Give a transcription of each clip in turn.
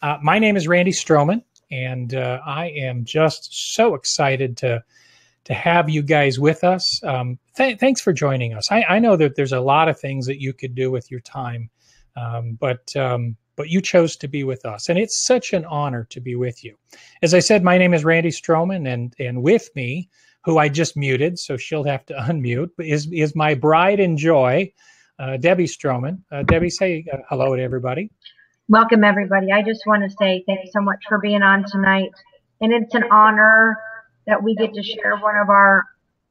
My name is Randy Stroman, and I am just so excited to have you guys with us. Thanks for joining us. I know that there's a lot of things that you could do with your time, but you chose to be with us, and it's such an honor to be with you. As I said, my name is Randy Stroman, and with me, who I just muted, so she'll have to unmute, is my bride and joy, Debbie Stroman. Debbie, say hello to everybody. Welcome, everybody. I just want to say thank you so much for being on tonight. And it's an honor that we get to share one of our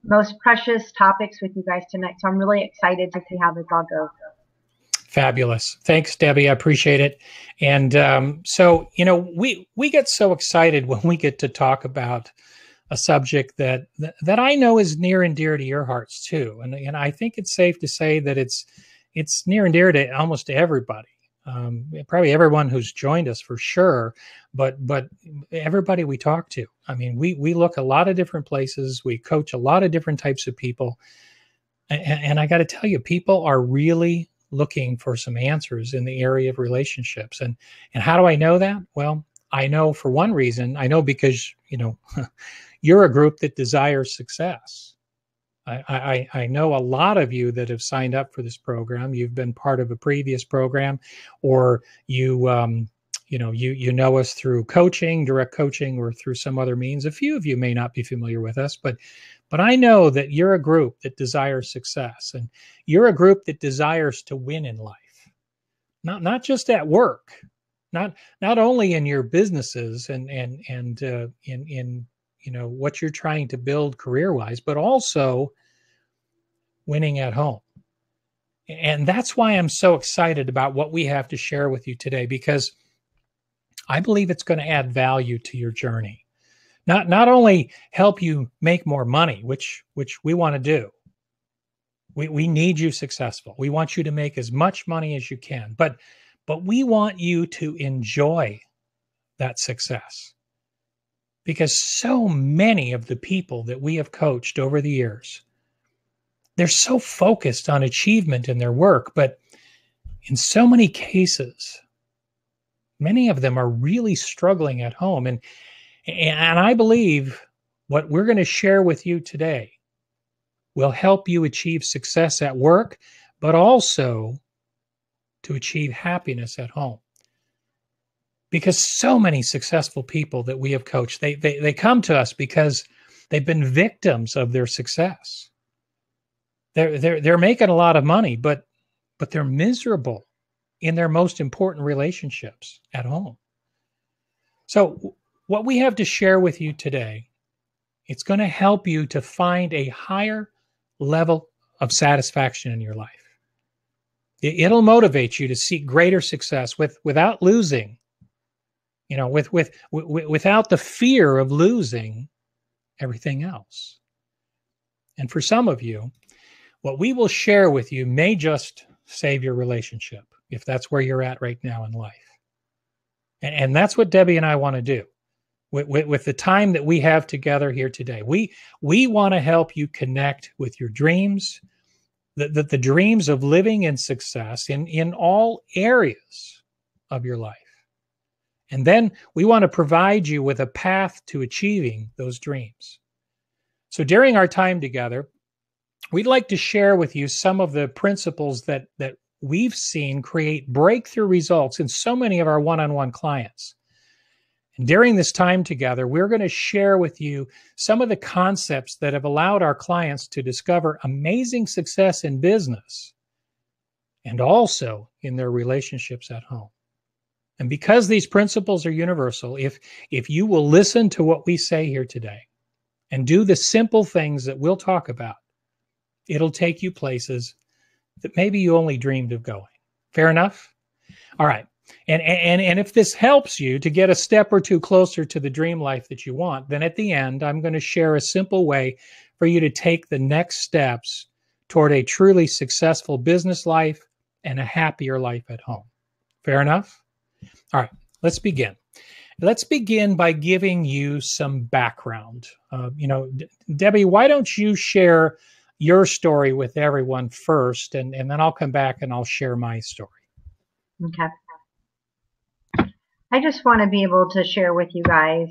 most precious topics with you guys tonight. So I'm really excited to see how this all goes. Fabulous. Thanks, Debbie. I appreciate it. And so, we get so excited when we get to talk about a subject that I know is near and dear to your hearts too. And I think it's safe to say that it's near and dear to almost everybody. Probably everyone who's joined us for sure, but everybody we talk to. I mean, we look a lot of different places. We coach a lot of different types of people. And I got to tell you, people are really looking for some answers in the area of relationships. And how do I know that? Well, I know for one reason. I know because, you're a group that desires success. I know a lot of you that have signed up for this program. You've been part of a previous program, or you know us through coaching, direct coaching, or through some other means. A few of you may not be familiar with us, but I know that you're a group that desires success, and you're a group that desires to win in life, not just at work, not only in your businesses and in what you're trying to build career-wise, but also winning at home. And that's why I'm so excited about what we have to share with you today, because I believe it's going to add value to your journey. Not only help you make more money, which we want to do. We need you successful. We want you to make as much money as you can, but we want you to enjoy that success. Because so many of the people that we have coached over the years, they're so focused on achievement in their work, but in so many cases, many of them are really struggling at home. And I believe what we're going to share with you today will help you achieve success at work, but also to achieve happiness at home. Because so many successful people that we have coached, they come to us because they've been victims of their success. They're making a lot of money, but they're miserable in their most important relationships at home. So what we have to share with you today, it's going to help you to find a higher level of satisfaction in your life. It'll motivate you to seek greater success without losing. Without the fear of losing everything else. And for some of you, what we will share with you may just save your relationship, if that's where you're at right now in life. And that's what Debbie and I want to do. With the time that we have together here today, we want to help you connect with your dreams, the dreams of living in success in all areas of your life. And then we want to provide you with a path to achieving those dreams. So during our time together, we'd like to share with you some of the principles that we've seen create breakthrough results in so many of our one-on-one clients. And during this time together, we're going to share with you some of the concepts that have allowed our clients to discover amazing success in business and also in their relationships at home. And because these principles are universal, if you will listen to what we say here today and do the simple things that we'll talk about, it'll take you places that maybe you only dreamed of going. Fair enough? All right. And if this helps you to get a step or two closer to the dream life that you want, then at the end, I'm going to share a simple way for you to take the next steps toward a truly successful business life and a happier life at home. Fair enough? All right, let's begin. Let's begin by giving you some background. Debbie, why don't you share your story with everyone first, and then I'll come back and I'll share my story. Okay. I just want to be able to share with you guys.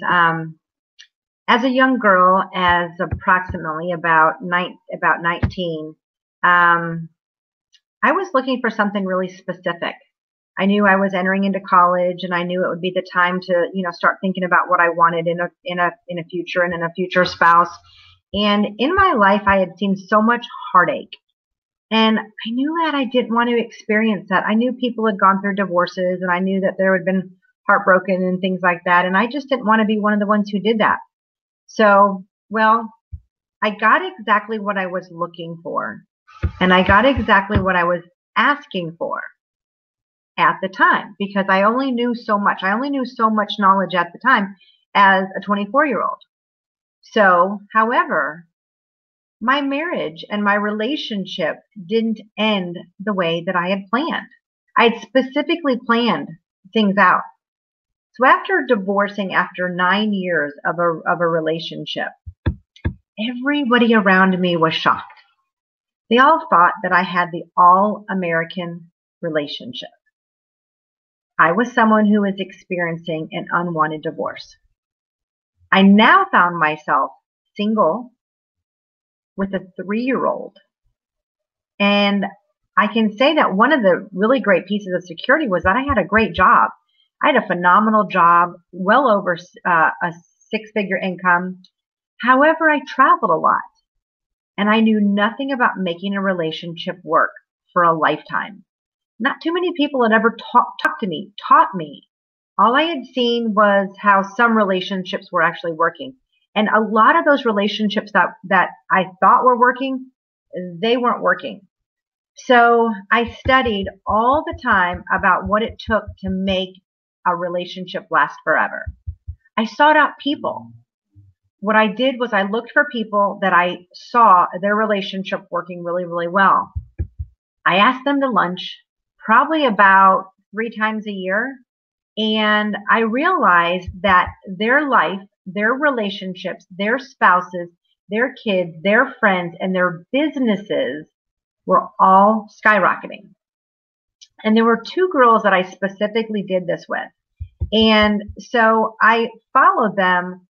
As a young girl, as approximately about 19, I was looking for something really specific. I knew I was entering into college, and I knew it would be the time to, start thinking about what I wanted in a future and in a future spouse. And in my life, I had seen so much heartache, and I knew that I didn't want to experience that. I knew people had gone through divorces, and I knew that there had been heartbroken and things like that, and I just didn't want to be one of the ones who did that. So, well, I got exactly what I was looking for, and I got exactly what I was asking for at the time, because I only knew so much. I only knew so much knowledge at the time as a 24-year-old. So, however, my marriage and my relationship didn't end the way that I had planned. I had specifically planned things out. So after divorcing, after 9 years of a relationship, everybody around me was shocked. They all thought that I had the all-American relationship. I was someone who was experiencing an unwanted divorce. I now found myself single with a 3-year-old. And I can say that one of the really great pieces of security was that I had a great job. I had a phenomenal job, well over a 6-figure income. However, I traveled a lot, and I knew nothing about making a relationship work for a lifetime. Not too many people had ever taught me. All I had seen was how some relationships were actually working. And a lot of those relationships that I thought were working, they weren't working. So I studied all the time about what it took to make a relationship last forever. I sought out people. What I did was I looked for people that I saw their relationship working really, really well. I asked them to lunch probably about 3 times a year. And I realized that their life, their relationships, their spouses, their kids, their friends, and their businesses were all skyrocketing. And there were 2 girls that I specifically did this with. And so I followed them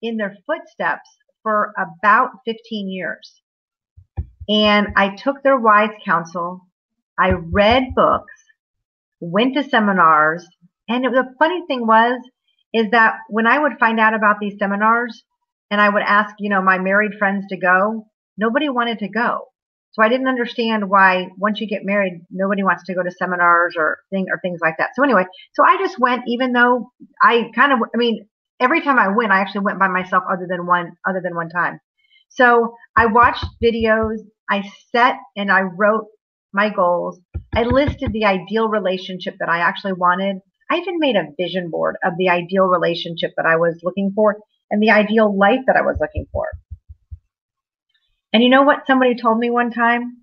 in their footsteps for about 15 years. And I took their wise counsel. I read books, went to seminars. And the funny thing is that when I would find out about these seminars and I would ask, my married friends to go, nobody wanted to go. So I didn't understand why once you get married, nobody wants to go to seminars or things like that. So anyway, so I just went, even though every time I went, I actually went by myself other than one time. So I watched videos, I set and I wrote my goals. I listed the ideal relationship that I actually wanted. I even made a vision board of the ideal relationship that I was looking for and the ideal life that I was looking for. And you know what? Somebody told me one time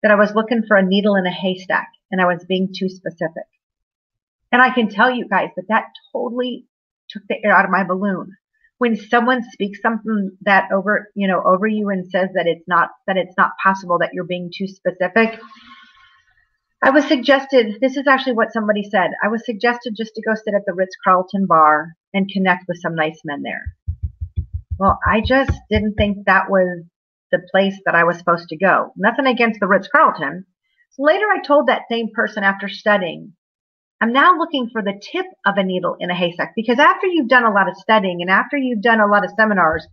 that I was looking for a needle in a haystack and I was being too specific. And I can tell you guys that totally took the air out of my balloon. When someone speaks something that over you and says that it's not possible, that you're being too specific, I was suggested, this is actually what somebody said, I was suggested just to go sit at the Ritz-Carlton bar and connect with some nice men there. Well, I just didn't think that was the place that I was supposed to go. Nothing against the Ritz-Carlton. So later I told that same person, after studying, I'm now looking for the tip of a needle in a haystack, because after you've done a lot of studying and after you've done a lot of seminars,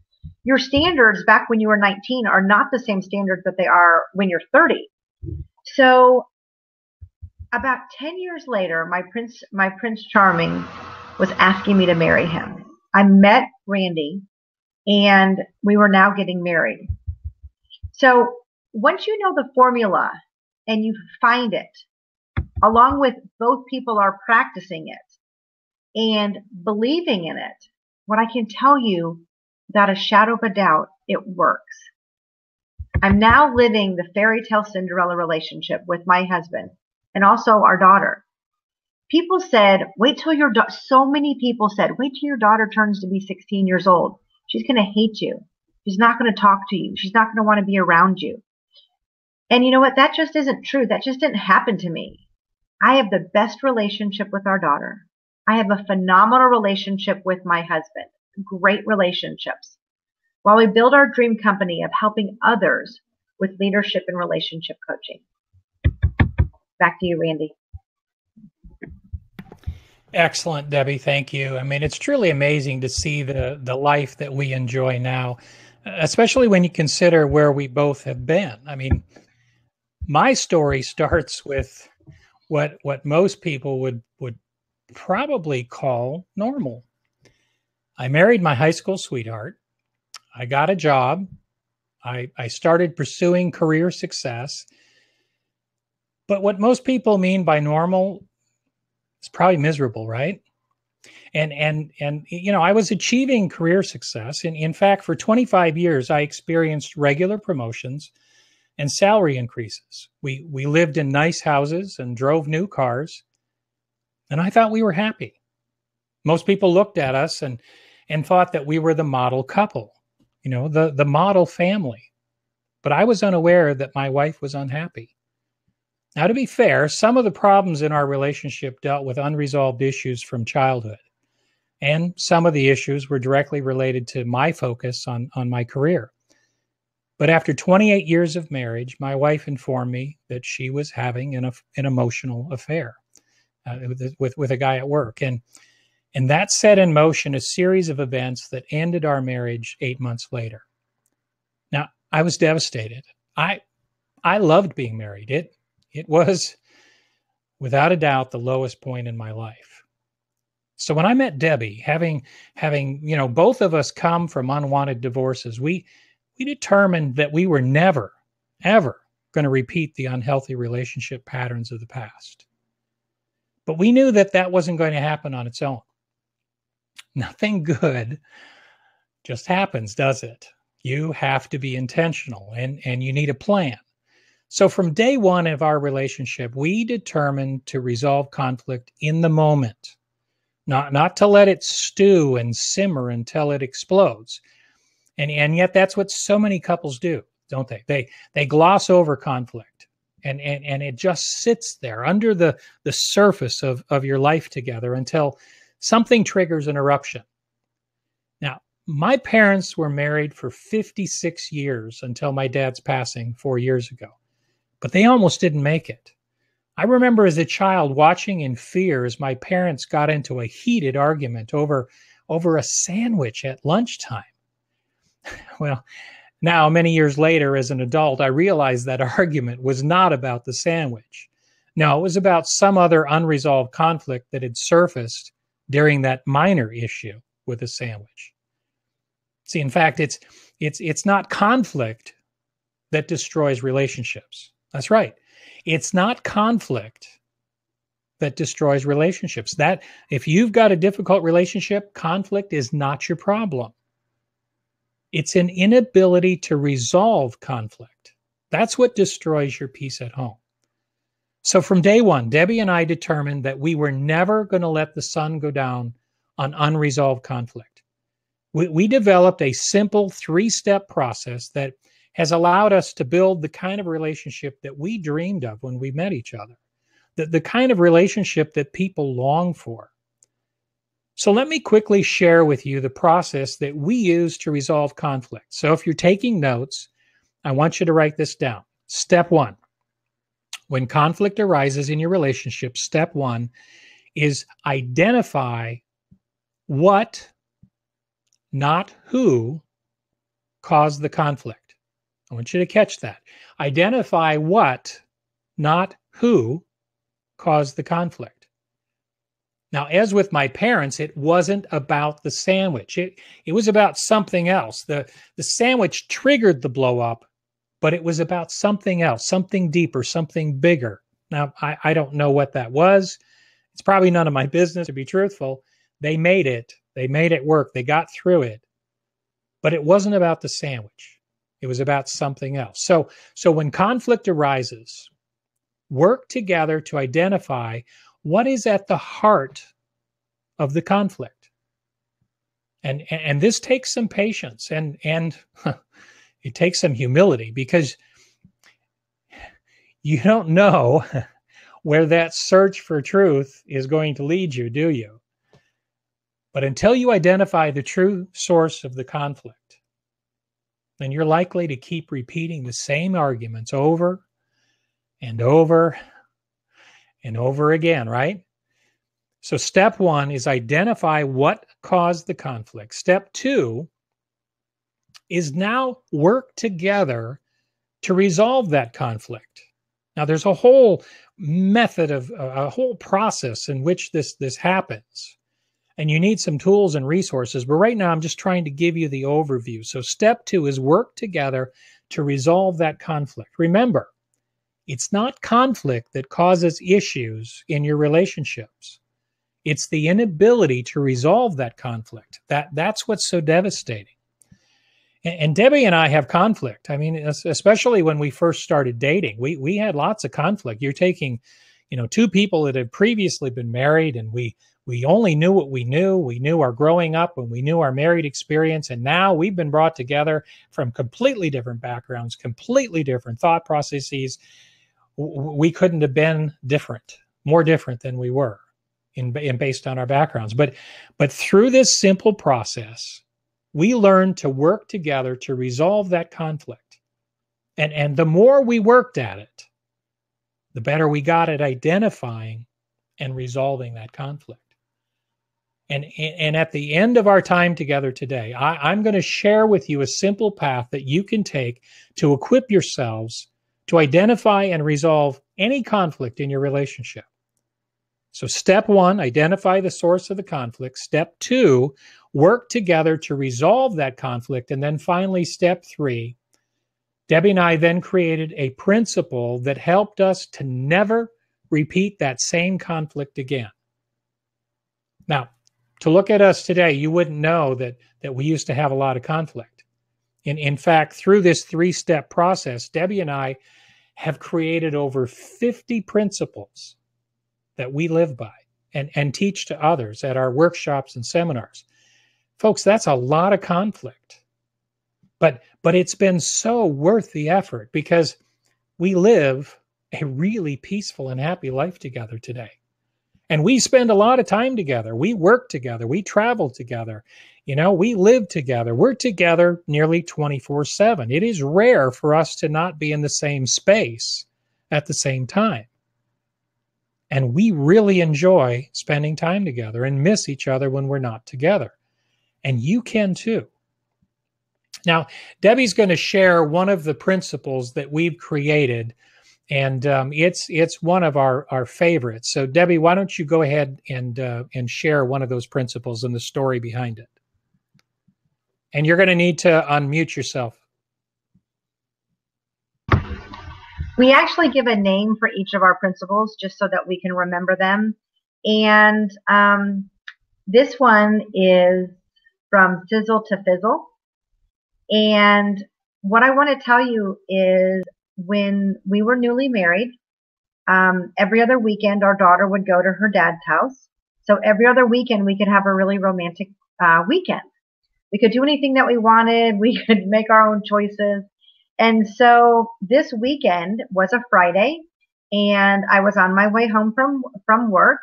your standards back when you were 19 are not the same standards that they are when you're 30. So about 10 years later, my Prince Charming was asking me to marry him. I met Randy and we were now getting married. So once you know the formula and you find it, along with both people are practicing it and believing in it, what I can tell you without a shadow of a doubt, it works. I'm now living the fairy tale Cinderella relationship with my husband and also our daughter. People said, wait till so many people said, wait till your daughter turns to be 16 years old. She's going to hate you. She's not going to talk to you. She's not going to want to be around you. And you know what? That just isn't true. That just didn't happen to me. I have the best relationship with our daughter. I have a phenomenal relationship with my husband, great relationships, while we build our dream company of helping others with leadership and relationship coaching. Back to you, Randy. Excellent, Debbie. Thank you. I mean, it's truly amazing to see the life that we enjoy now, especially when you consider where we both have been. I mean, my story starts with what most people would probably call normal. I married my high school sweetheart. I got a job. I started pursuing career success. But what most people mean by normal is probably miserable, right? And you know, I was achieving career success. And in fact, for 25 years, I experienced regular promotions and salary increases. We lived in nice houses and drove new cars. And I thought we were happy. Most people looked at us and thought that we were the model couple, you know, the model family. But I was unaware that my wife was unhappy. Now, to be fair, some of the problems in our relationship dealt with unresolved issues from childhood. And some of the issues were directly related to my focus on my career. But after 28 years of marriage, my wife informed me that she was having an emotional affair with a guy at work. And that set in motion a series of events that ended our marriage 8 months later. Now, I was devastated. I loved being married. It was, without a doubt, the lowest point in my life. So when I met Debbie, having you know, both of us come from unwanted divorces, we determined that we were never, ever going to repeat the unhealthy relationship patterns of the past. But we knew that that wasn't going to happen on its own. Nothing good just happens, does it? You have to be intentional and you need a plan. So from day one of our relationship, we determined to resolve conflict in the moment, not to let it stew and simmer until it explodes. And yet that's what so many couples do, don't they? They gloss over conflict and it just sits there under the surface of your life together until something triggers an eruption. Now, my parents were married for 56 years until my dad's passing 4 years ago, but they almost didn't make it. I remember as a child watching in fear as my parents got into a heated argument over a sandwich at lunchtime. Well, now, many years later, as an adult, I realized that argument was not about the sandwich. No, it was about some other unresolved conflict that had surfaced during that minor issue with the sandwich. See, in fact, it's not conflict that destroys relationships. That's right. It's not conflict that destroys relationships. That if you've got a difficult relationship, conflict is not your problem. It's an inability to resolve conflict. That's what destroys your peace at home. So from day one, Debbie and I determined that we were never going to let the sun go down on unresolved conflict. We developed a simple 3-step process that has allowed us to build the kind of relationship that we dreamed of when we met each other, the kind of relationship that people long for. So let me quickly share with you the process that we use to resolve conflict. So if you're taking notes, I want you to write this down. Step 1, when conflict arises in your relationship, step 1 is identify what, not who, caused the conflict. I want you to catch that. Identify what, not who, caused the conflict. Now, as with my parents, it wasn't about the sandwich. It was about something else. The sandwich triggered the blow up, but it was about something else, something deeper, something bigger. Now, I don't know what that was. It's probably none of my business, to be truthful. They made it. They made it work. They got through it. But it wasn't about the sandwich. It was about something else. So when conflict arises, work together to identify what is at the heart of the conflict. And this takes some patience and it takes some humility, because you don't know where that search for truth is going to lead you, do you? But until you identify the true source of the conflict, then you're likely to keep repeating the same arguments over and over and over again, right? So step one is identify what caused the conflict. Step two is now work together to resolve that conflict. Now, there's a whole method of a whole process in which this happens. And you need some tools and resources. But right now, I'm just trying to give you the overview. So step two is work together to resolve that conflict. Remember, it's not conflict that causes issues in your relationships. It's the inability to resolve that conflict. That's what's so devastating. And Debbie and I have conflict. I mean, especially when we first started dating, we had lots of conflict. You're taking, two people that had previously been married, and we only knew what we knew. We knew our growing up and we knew our married experience. And now we've been brought together from completely different backgrounds, completely different thought processes. We couldn't have been more different than we were in based on our backgrounds. But through this simple process, we learned to work together to resolve that conflict. And the more we worked at it, the better we got at identifying and resolving that conflict. And at the end of our time together today, I'm going to share with you a simple path that you can take to equip yourselves to identify and resolve any conflict in your relationship. So step one, identify the source of the conflict. Step two, work together to resolve that conflict. And then finally, step three, Debbie and I then created a principle that helped us to never repeat that same conflict again. Now, to look at us today, you wouldn't know that we used to have a lot of conflict. In fact, through this three-step process, Debbie and I have created over 50 principles that we live by and teach to others at our workshops and seminars. Folks, that's a lot of conflict. But it's been so worth the effort because we live a really peaceful and happy life together today. And we spend a lot of time together. We work together. We travel together. We live together. We're together nearly 24/7. It is rare for us to not be in the same space at the same time. And we really enjoy spending time together and miss each other when we're not together. And you can too. Now, Debbie's going to share one of the principles that we've created, and it's one of our favorites. So, Debbie, why don't you go ahead and share one of those principles and the story behind it? And you're going to need to unmute yourself. We actually give a name for each of our principles just so that we can remember them. And this one is from Sizzle to Fizzle. And what I want to tell you is when we were newly married, every other weekend our daughter would go to her dad's house. So every other weekend we could have a really romantic weekend. We could do anything that we wanted. We could make our own choices. And so this weekend was a Friday, and I was on my way home from work,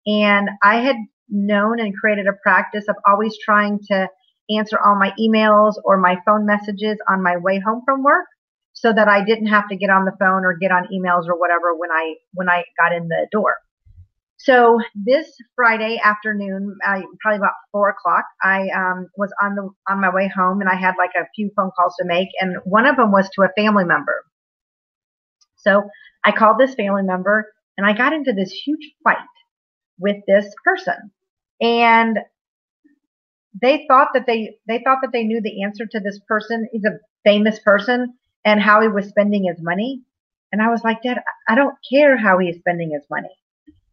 and I had known and created a practice of always trying to answer all my emails or my phone messages on my way home from work so that I didn't have to get on the phone or get on emails or whatever when I got in the door. So this Friday afternoon, probably about 4 o'clock, I was on my way home, and I had like a few phone calls to make, and one of them was to a family member. So I called this family member, and I got into this huge fight with this person, and they thought that they knew the answer to this person. He's a famous person, and how he was spending his money. And I was like, Dad, I don't care how he is spending his money.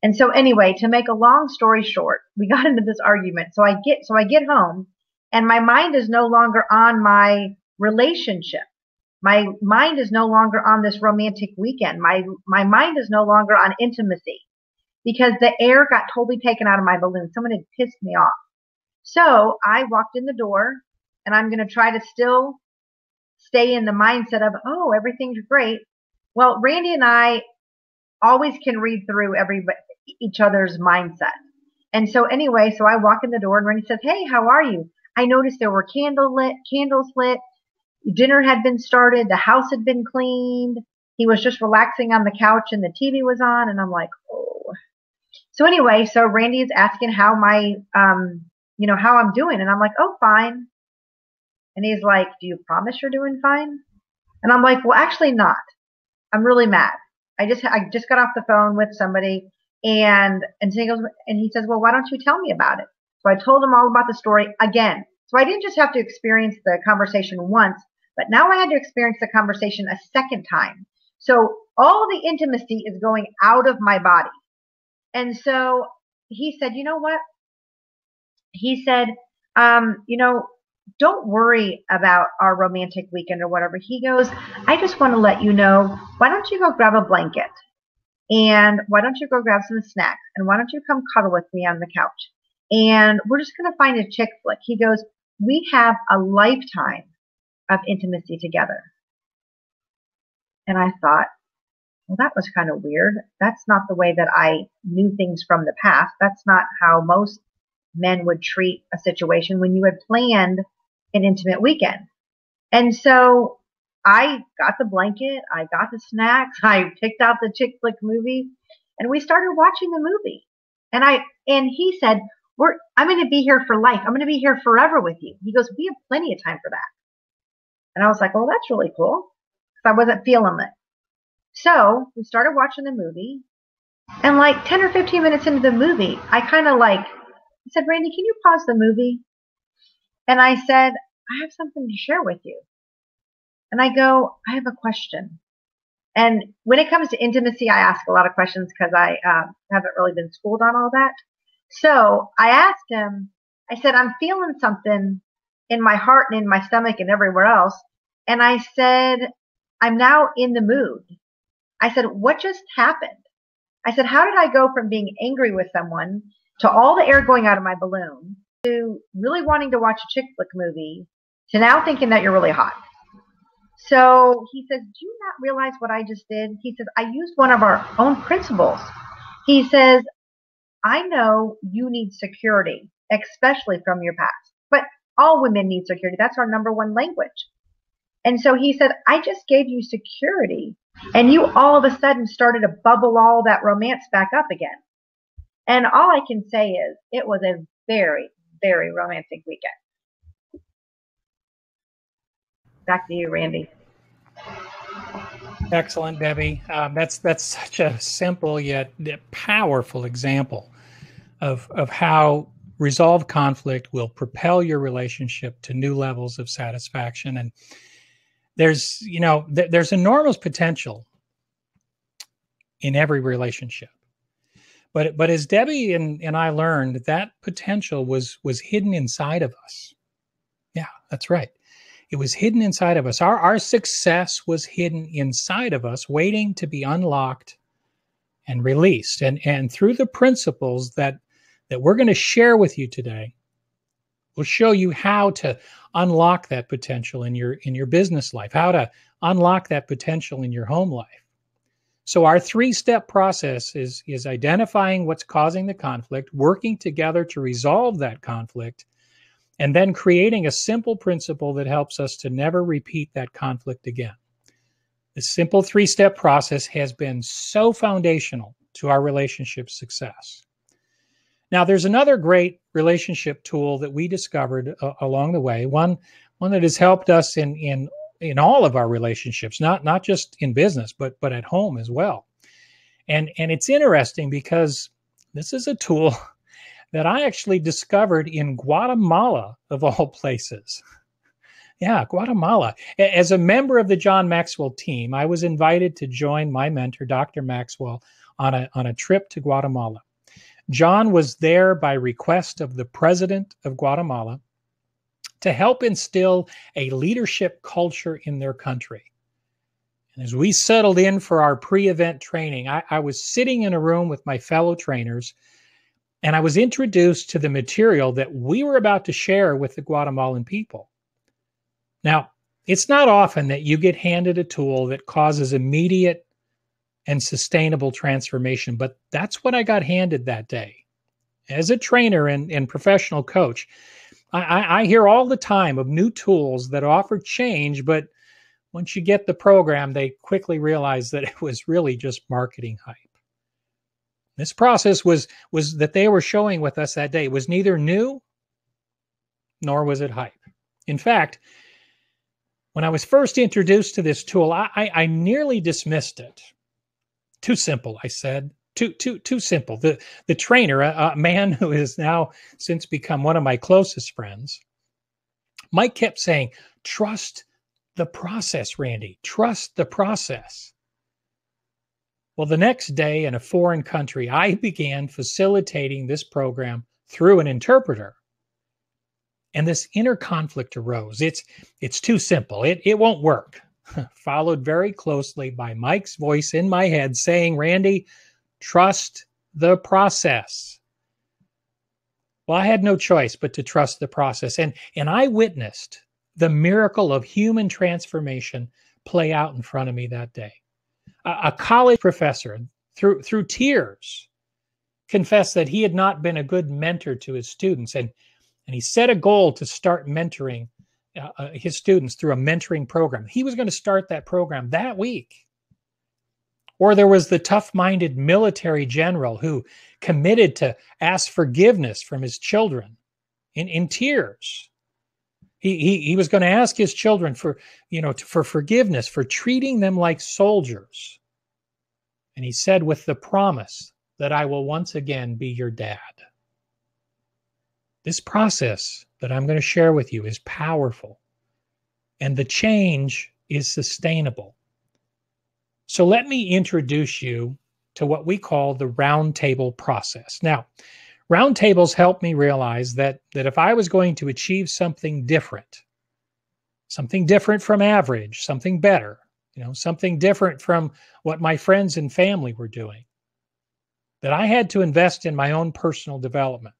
And so anyway, to make a long story short, we got into this argument. So I get home, and my mind is no longer on my relationship. My mind is no longer on this romantic weekend. My mind is no longer on intimacy because the air got totally taken out of my balloon. Someone had pissed me off. So I walked in the door, and I'm going to try to still stay in the mindset of, oh, everything's great. Well, Randy and I always can read through each other's mindset. And so anyway, so I walk in the door and Randy says, "Hey, how are you?" I noticed there were candles lit. Dinner had been started. The house had been cleaned. He was just relaxing on the couch and the TV was on. And I'm like, oh. So anyway, so Randy is asking how my, how I'm doing. And I'm like, oh, fine. And he's like, do you promise you're doing fine? And I'm like, well, actually not. I'm really mad. I just got off the phone with somebody and he says, well, why don't you tell me about it? So I told him all about the story again. So I didn't just have to experience the conversation once, but now I had to experience the conversation a second time. So all the intimacy is going out of my body. And so he said, you know what? He said, don't worry about our romantic weekend or whatever. He goes, I just want to let you know, why don't you go grab a blanket? And why don't you go grab some snacks? And why don't you come cuddle with me on the couch? And we're just going to find a chick flick. He goes, we have a lifetime of intimacy together. And I thought, well, that was kind of weird. That's not the way that I knew things from the past. That's not how most men would treat a situation when you had planned an intimate weekend. And so I got the blanket, I got the snacks, I picked out the chick flick movie, and we started watching the movie. And he said, I'm going to be here for life. I'm going to be here forever with you. He goes, we have plenty of time for that. And I was like, well, that's really cool, because I wasn't feeling it. So we started watching the movie, and like 10 or 15 minutes into the movie, I said, Randy, can you pause the movie? And I said, I have something to share with you. And I go, I have a question. And when it comes to intimacy, I ask a lot of questions because I haven't really been schooled on all that. So I asked him, I said, I'm feeling something in my heart and in my stomach and everywhere else. And I said, I'm now in the mood. I said, what just happened? I said, how did I go from being angry with someone to all the air going out of my balloon to really wanting to watch a chick flick movie to now thinking that you're really hot? So he says, do you not realize what I just did? He says, I used one of our own principles. He says, I know you need security, especially from your past, but all women need security. That's our number one language. And so he said, I just gave you security and you all of a sudden started to bubble all that romance back up again. And all I can say is it was a very, very romantic weekend. Back to you, Randy. Excellent, Debbie. That's such a simple yet powerful example of how resolved conflict will propel your relationship to new levels of satisfaction. And there's enormous potential in every relationship. But as Debbie and I learned, that potential was hidden inside of us. Yeah, that's right. It was hidden inside of us. Our success was hidden inside of us, waiting to be unlocked and released. And through the principles that we're going to share with you today, we'll show you how to unlock that potential in your business life, how to unlock that potential in your home life. So our 3-step process is identifying what's causing the conflict, working together to resolve that conflict, and then creating a simple principle that helps us to never repeat that conflict again. The simple 3-step process has been so foundational to our relationship success. Now, there's another great relationship tool that we discovered along the way, one that has helped us in all of our relationships, not just in business, but at home as well. And it's interesting because this is a tool that I actually discovered in Guatemala, of all places. Yeah, Guatemala. As a member of the John Maxwell team, I was invited to join my mentor, Dr. Maxwell, on a trip to Guatemala. John was there by request of the president of Guatemala to help instill a leadership culture in their country. And as we settled in for our pre-event training, I was sitting in a room with my fellow trainers, and I was introduced to the material that we were about to share with the Guatemalan people. Now, it's not often that you get handed a tool that causes immediate and sustainable transformation, but that's what I got handed that day. as a trainer and professional coach, I hear all the time of new tools that offer change, but once you get the program, they quickly realize that it was really just marketing hype. This process was that they were showing with us that day was neither new nor was it hype. In fact, when I was first introduced to this tool, I nearly dismissed it. Too simple, I said. Too simple. The trainer, a man who has now since become one of my closest friends, Mike kept saying, trust the process, Randy. Trust the process. Well, the next day in a foreign country, I began facilitating this program through an interpreter. And this inner conflict arose. It's too simple. It won't work. Followed very closely by Mike's voice in my head saying, Randy, trust the process. Well, I had no choice but to trust the process. And I witnessed the miracle of human transformation play out in front of me that day. A college professor, through tears, confessed that he had not been a good mentor to his students. And he set a goal to start mentoring his students through a mentoring program. He was going to start that program that week. Or there was the tough-minded military general who committed to ask forgiveness from his children in tears. He was going to ask his children for forgiveness for treating them like soldiers. And he said, with the promise that I will once again be your dad. This process that I'm going to share with you is powerful, and the change is sustainable. So let me introduce you to what we call the roundtable process. Now, roundtables help me realize that if I was going to achieve something different from average, something better, something different from what my friends and family were doing, that I had to invest in my own personal development.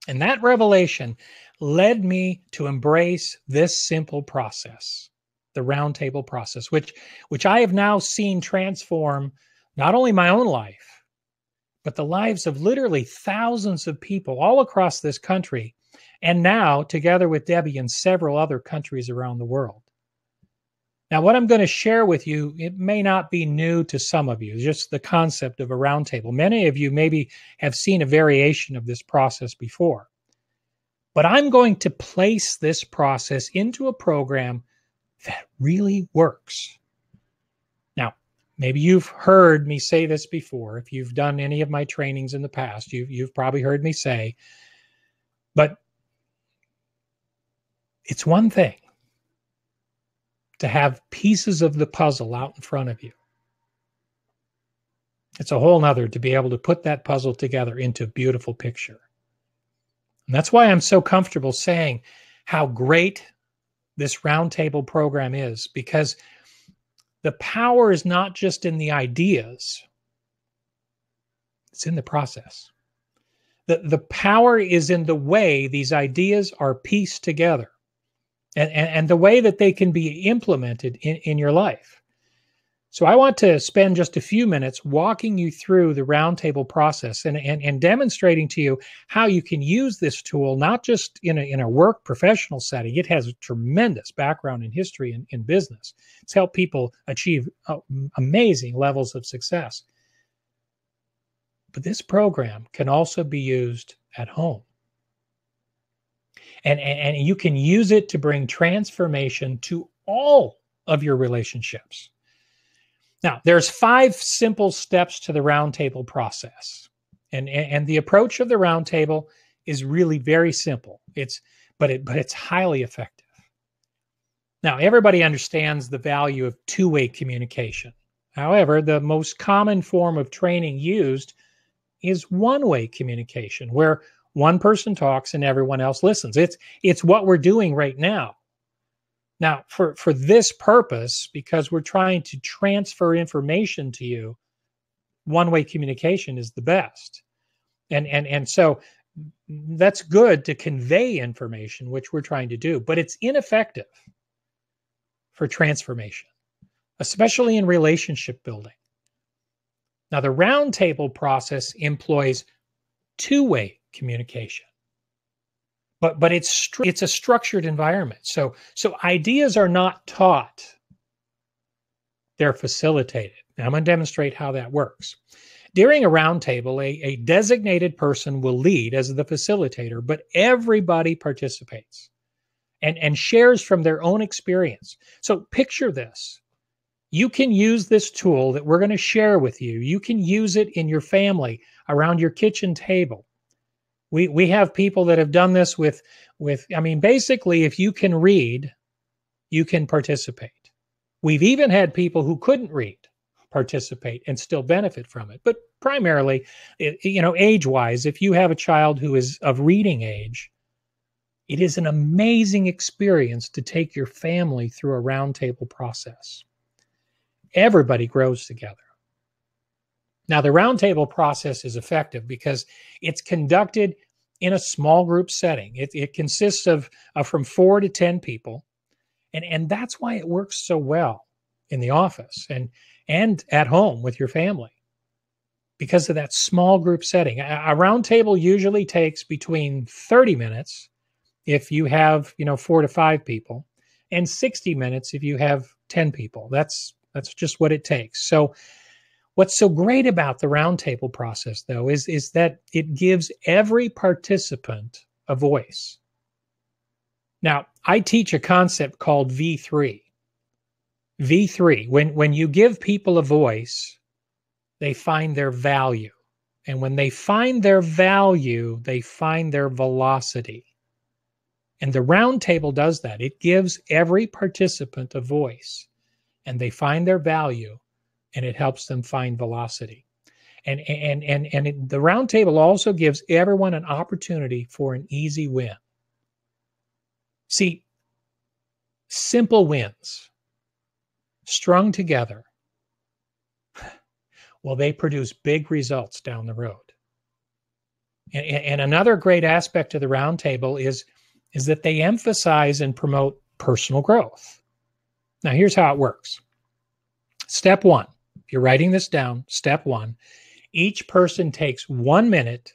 And that revelation led me to embrace this simple process, the roundtable process, which I have now seen transform not only my own life, but the lives of literally thousands of people all across this country, and now together with Debbie in several other countries around the world. Now, what I'm going to share with you, it may not be new to some of you, just the concept of a roundtable. Many of you maybe have seen a variation of this process before. But I'm going to place this process into a program that really works. Now, maybe you've heard me say this before. If you've done any of my trainings in the past, you've probably heard me say, but it's one thing to have pieces of the puzzle out in front of you. It's a whole nother to be able to put that puzzle together into a beautiful picture. And that's why I'm so comfortable saying how great this roundtable program is, because the power is not just in the ideas, it's in the process. The power is in the way these ideas are pieced together. And the way that they can be implemented in your life. So I want to spend just a few minutes walking you through the roundtable process and demonstrating to you how you can use this tool, not just in a work professional setting. It has a tremendous background in history and in business. It's helped people achieve amazing levels of success. But this program can also be used at home. And you can use it to bring transformation to all of your relationships. Now, there's 5 simple steps to the roundtable process. And the approach of the roundtable is really very simple. But it's highly effective. Now, everybody understands the value of two-way communication. However, the most common form of training used is one-way communication, where one person talks and everyone else listens. It's what we're doing right now. Now, for this purpose, because we're trying to transfer information to you, one-way communication is the best. And so that's good to convey information, which we're trying to do, but it's ineffective for transformation, especially in relationship building. Now, the roundtable process employs two-way communication. But it's a structured environment. So ideas are not taught. They're facilitated. Now I'm going to demonstrate how that works. During a roundtable, a designated person will lead as the facilitator, but everybody participates and shares from their own experience. So picture this. You can use this tool that we're going to share with you. You can use it in your family, around your kitchen table. We have people that have done this with, I mean, basically, if you can read, you can participate. We've even had people who couldn't read participate and still benefit from it. But primarily, age-wise, if you have a child who is of reading age, it is an amazing experience to take your family through a roundtable process. Everybody grows together. Now, the roundtable process is effective because it's conducted in a small group setting. It consists of from 4 to 10 people. And that's why it works so well in the office and at home with your family, because of that small group setting. A roundtable usually takes between 30 minutes if you have 4 to 5 people, and 60 minutes if you have 10 people. That's just what it takes. So what's so great about the roundtable process, though, is that it gives every participant a voice. Now, I teach a concept called V3. V3, when you give people a voice, they find their value. And when they find their value, they find their velocity. And the roundtable does that. It gives every participant a voice, and they find their value, and it helps them find velocity. And the roundtable also gives everyone an opportunity for an easy win. See, simple wins strung together, well, they produce big results down the road. And another great aspect of the roundtable is that they emphasize and promote personal growth. Now, here's how it works. Step 1, if you're writing this down, step 1, each person takes 1 minute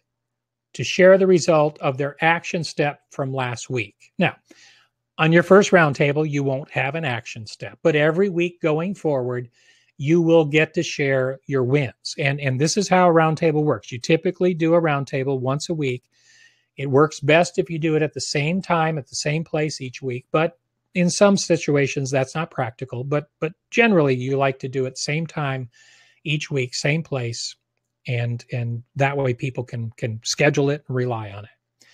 to share the result of their action step from last week. Now, on your first roundtable, you won't have an action step, but every week going forward, you will get to share your wins. And this is how a roundtable works. You typically do a roundtable once a week. It works best if you do it at the same time, at the same place each week, but in some situations that's not practical, but generally you like to do it same time each week, same place, and that way people can schedule it and rely on it.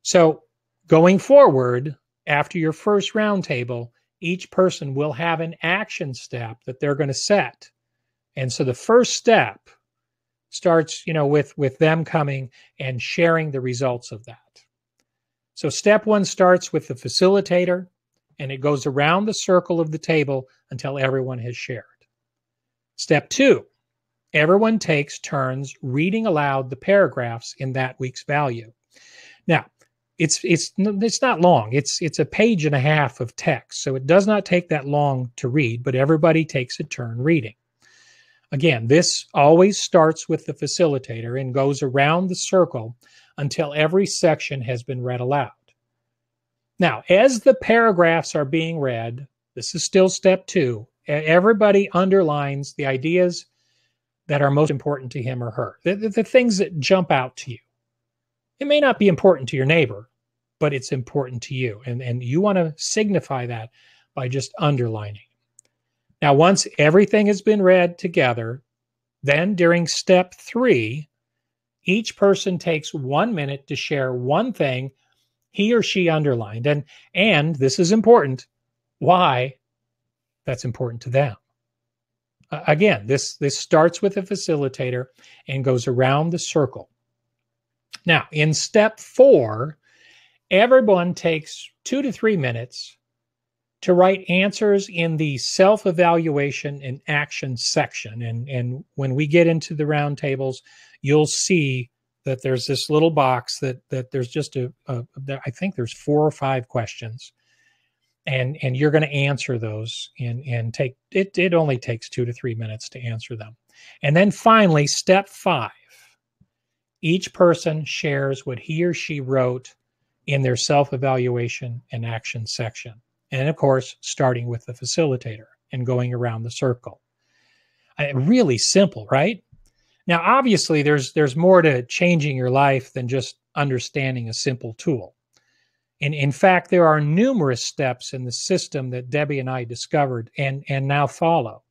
So going forward, after your first roundtable, each person will have an action step that they're going to set. And so the first step starts, with them coming and sharing the results of that. So step 1 starts with the facilitator, and it goes around the circle of the table until everyone has shared. Step 2, everyone takes turns reading aloud the paragraphs in that week's value. Now, it's not long. It's a page and a half of text, so it does not take that long to read, but everybody takes a turn reading. Again, this always starts with the facilitator and goes around the circle until every section has been read aloud. Now, as the paragraphs are being read, this is still step 2, everybody underlines the ideas that are most important to him or her, the things that jump out to you. It may not be important to your neighbor, but it's important to you. And you want to signify that by just underlining. Now, once everything has been read together, then during step 3, each person takes 1 minute to share one thing he or she underlined. And this is important, why that's important to them. Again, this starts with a facilitator and goes around the circle. Now, in step 4, everyone takes 2 to 3 minutes to write answers in the self-evaluation and action section. And when we get into the roundtables, you'll see that there's this little box that there's just I think there's 4 or 5 questions. And you're going to answer those and take it only takes 2 to 3 minutes to answer them. And then finally, step 5. Each person shares what he or she wrote in their self-evaluation and action section. And of course, starting with the facilitator and going around the circle. Really simple, right? Now, obviously, there's more to changing your life than just understanding a simple tool. And in fact, there are numerous steps in the system that Debbie and I discovered and now follow.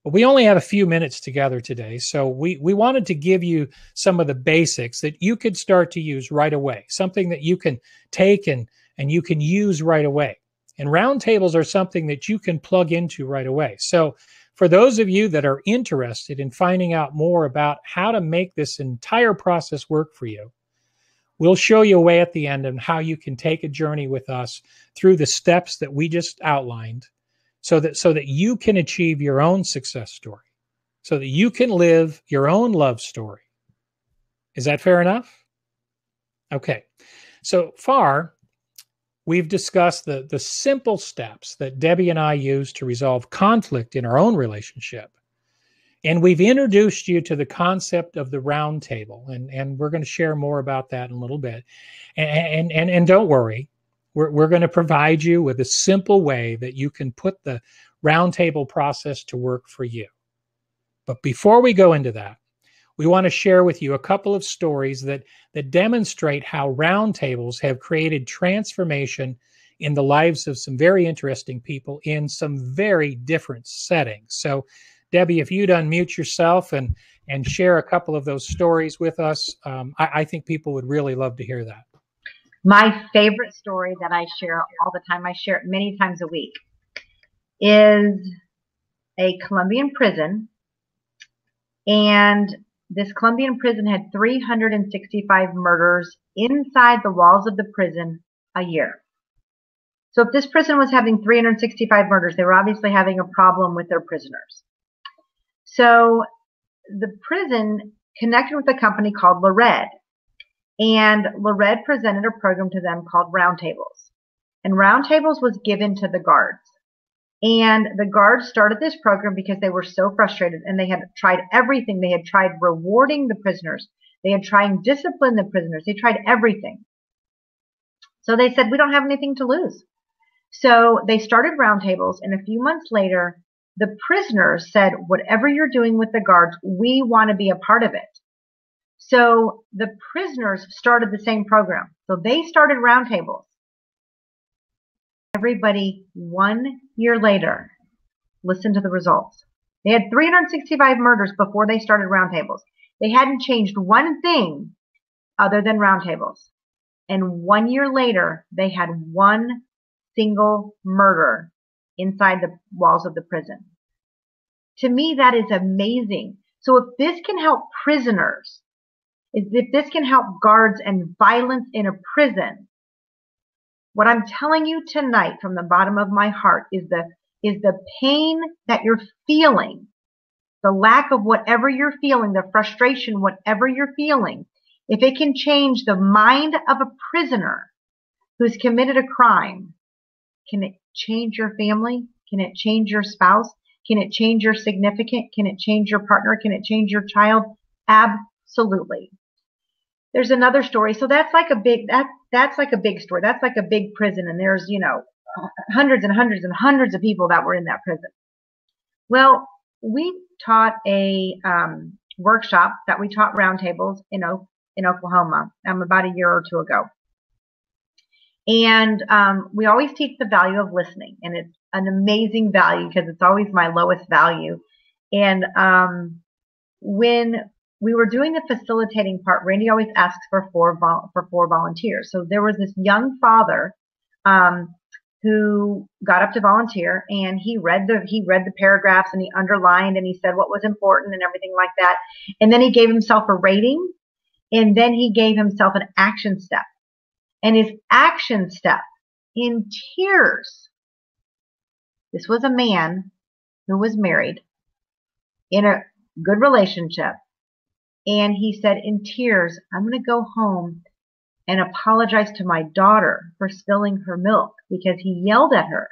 But we only have a few minutes together today, so we wanted to give you some of the basics that you could start to use right away, something that you can take and you can use right away. And roundtables are something that you can plug into right away. So for those of you that are interested in finding out more about how to make this entire process work for you, we'll show you a way at the end on how you can take a journey with us through the steps that we just outlined so that you can achieve your own success story, so that you can live your own love story. Is that fair enough? Okay. So far, we've discussed the simple steps that Debbie and I use to resolve conflict in our own relationship. And we've introduced you to the concept of the round table, and we're going to share more about that in a little bit. And don't worry, we're going to provide you with a simple way that you can put the round table process to work for you. But before we go into that, we want to share with you a couple of stories that demonstrate how round tables have created transformation in the lives of some very interesting people in some very different settings. So Debbie, if you'd unmute yourself and share a couple of those stories with us, I think people would really love to hear that. My favorite story that I share all the time, I share it many times a week, is a Colombian prison. And this Colombian prison had 365 murders inside the walls of the prison a year. So if this prison was having 365 murders, they were obviously having a problem with their prisoners. So the prison connected with a company called Lared, and Lared presented a program to them called Roundtables. And Roundtables was given to the guards. And the guards started this program because they were so frustrated and they had tried everything. They had tried rewarding the prisoners. They had tried disciplining the prisoners. They tried everything. So they said, we don't have anything to lose. So they started Roundtables, and a few months later, the prisoners said, whatever you're doing with the guards, we want to be a part of it. So the prisoners started the same program. So they started Roundtables. Everybody 1 year later, listen to the results. They had 365 murders before they started Roundtables. They hadn't changed one thing other than Roundtables. And 1 year later, they had one single murder inside the walls of the prison. To me, that is amazing. So if this can help prisoners, if this can help guards and violence in a prison, what I'm telling you tonight from the bottom of my heart is the pain that you're feeling, the lack of whatever you're feeling, the frustration, whatever you're feeling, if it can change the mind of a prisoner who's committed a crime, can it change your family? Can it change your spouse? Can it change your significant? Can it change your partner? Can it change your child? Absolutely. There's another story. So that's like a big, that's like a big story. That's like a big prison. And there's, hundreds and hundreds and hundreds of people that were in that prison. Well, we taught a workshop that we taught Roundtables in Oklahoma about a year or two ago. And we always teach the value of listening. And it's an amazing value because it's always my lowest value. And when we were doing the facilitating part, Randy always asks for four volunteers. So there was this young father who got up to volunteer, and he read the paragraphs, and he underlined, and he said what was important and everything like that. And then he gave himself a rating, and then he gave himself an action step. And his action step, in tears, this was a man who was married in a good relationship. And he said in tears, I'm going to go home and apologize to my daughter for spilling her milk because he yelled at her.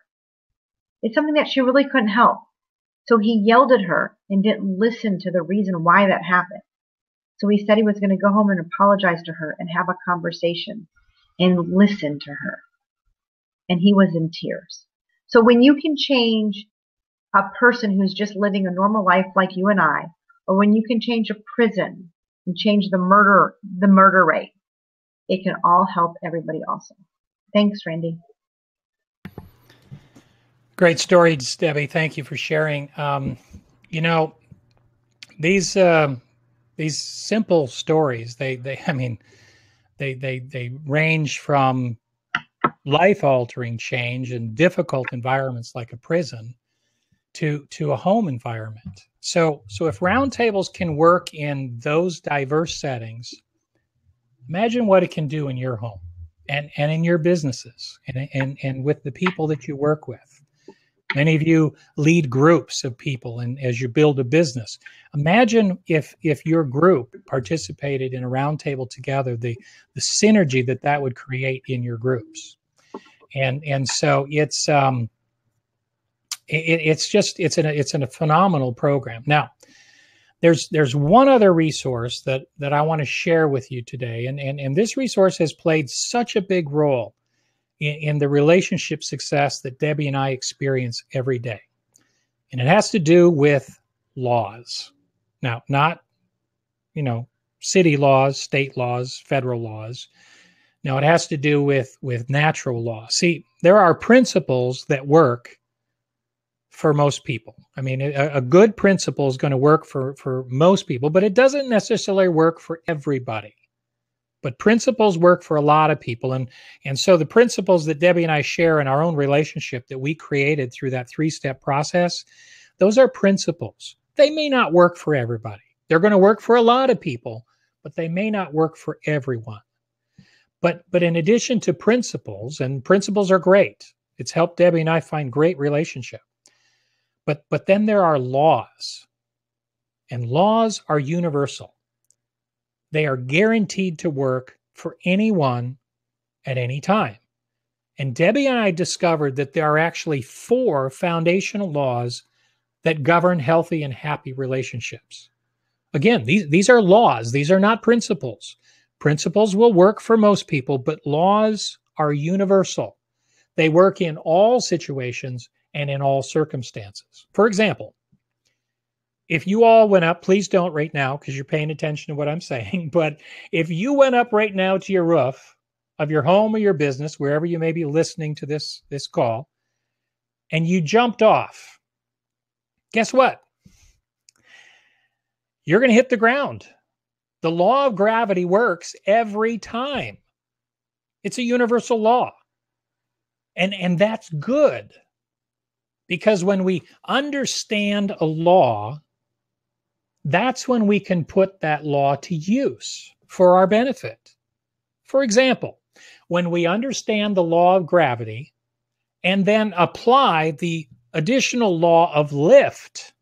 It's something that she really couldn't help. So he yelled at her and didn't listen to the reason why that happened. So he said he was going to go home and apologize to her and have a conversation and listen to her. And he was in tears. So when you can change a person who's just living a normal life like you and I, or when you can change a prison and change the murder rate, it can all help everybody also. Thanks, Randy. Great stories, Debbie. Thank you for sharing. You know, these simple stories, they range from life-altering change in difficult environments like a prison to a home environment. So if roundtables can work in those diverse settings, imagine what it can do in your home and in your businesses and with the people that you work with. Many of you lead groups of people, and as you build a business, imagine if your group participated in a roundtable together, the synergy that would create in your groups. And so it's a phenomenal program. Now, there's one other resource that I want to share with you today, and this resource has played such a big role in the relationship success that Debbie and I experience every day. And it has to do with laws. Now, not, city laws, state laws, federal laws. No, it has to do with natural law. See, there are principles that work for most people. I mean, a good principle is going to work for most people, but it doesn't necessarily work for everybody. But principles work for a lot of people. And so the principles that Debbie and I share in our own relationship that we created through that 3-step process, those are principles. They may not work for everybody. They're going to work for a lot of people, but they may not work for everyone. But in addition to principles, and principles are great. It's helped Debbie and I find great relationship. But then there are laws. And laws are universal. They are guaranteed to work for anyone at any time. And Debbie and I discovered that there are actually 4 foundational laws that govern healthy and happy relationships. Again, these are laws. These are not principles. Principles will work for most people, but laws are universal. They work in all situations and in all circumstances. For example, if you all went up, please don't right now because you're paying attention to what I'm saying, but if you went up right now to your roof of your home or your business, wherever you may be listening to this call, and you jumped off, guess what? You're going to hit the ground. The law of gravity works every time. It's a universal law. And that's good. Because when we understand a law, that's when we can put that law to use for our benefit. For example, when we understand the law of gravity and then apply the additional law of lift,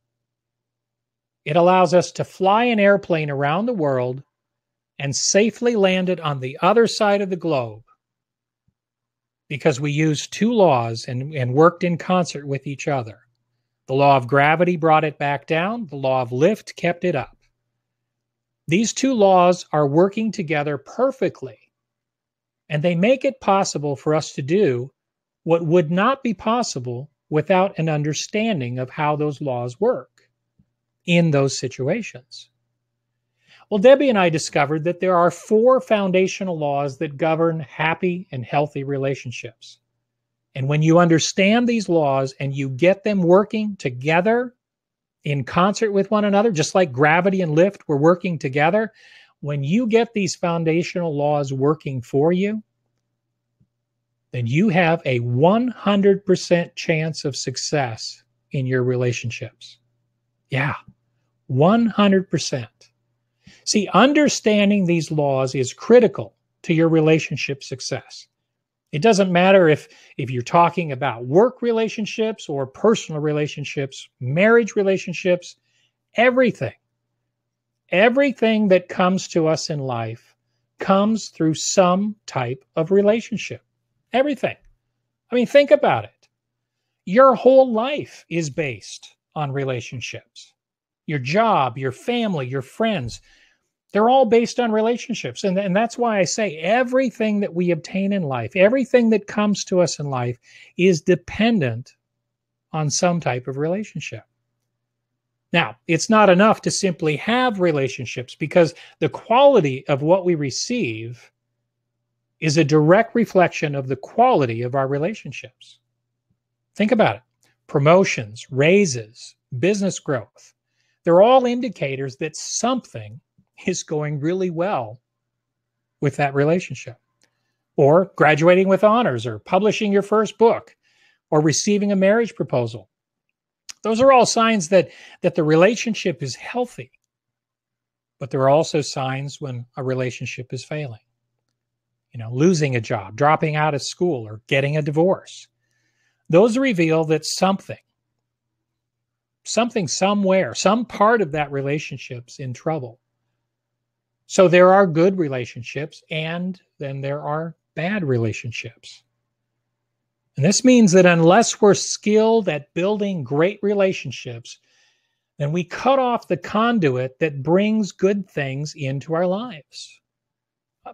it allows us to fly an airplane around the world and safely land it on the other side of the globe because we used 2 laws and worked in concert with each other. The law of gravity brought it back down. The law of lift kept it up. These 2 laws are working together perfectly, and they make it possible for us to do what would not be possible without an understanding of how those laws work in those situations. Well, Debbie and I discovered that there are 4 foundational laws that govern happy and healthy relationships. And when you understand these laws and you get them working together in concert with one another, just like gravity and lift were working together, when you get these foundational laws working for you, then you have a 100% chance of success in your relationships. Yeah, 100%. See, understanding these laws is critical to your relationship success. It doesn't matter if you're talking about work relationships or personal relationships, marriage relationships, everything that comes to us in life comes through some type of relationship. Everything. I mean, think about it. Your whole life is based on relationships. Your job, your family, your friends. They're all based on relationships. And that's why I say everything that we obtain in life, everything that comes to us in life is dependent on some type of relationship. Now, it's not enough to simply have relationships, because the quality of what we receive is a direct reflection of the quality of our relationships. Think about it. Promotions, raises, business growth, they're all indicators that something is going really well with that relationship. Or graduating with honors, or publishing your first book, or receiving a marriage proposal. Those are all signs that the relationship is healthy. But there are also signs when a relationship is failing. Losing a job, dropping out of school, or getting a divorce. Those reveal that something somewhere, some part of that relationship's in trouble. So there are good relationships, and then there are bad relationships. And this means that unless we're skilled at building great relationships, then we cut off the conduit that brings good things into our lives.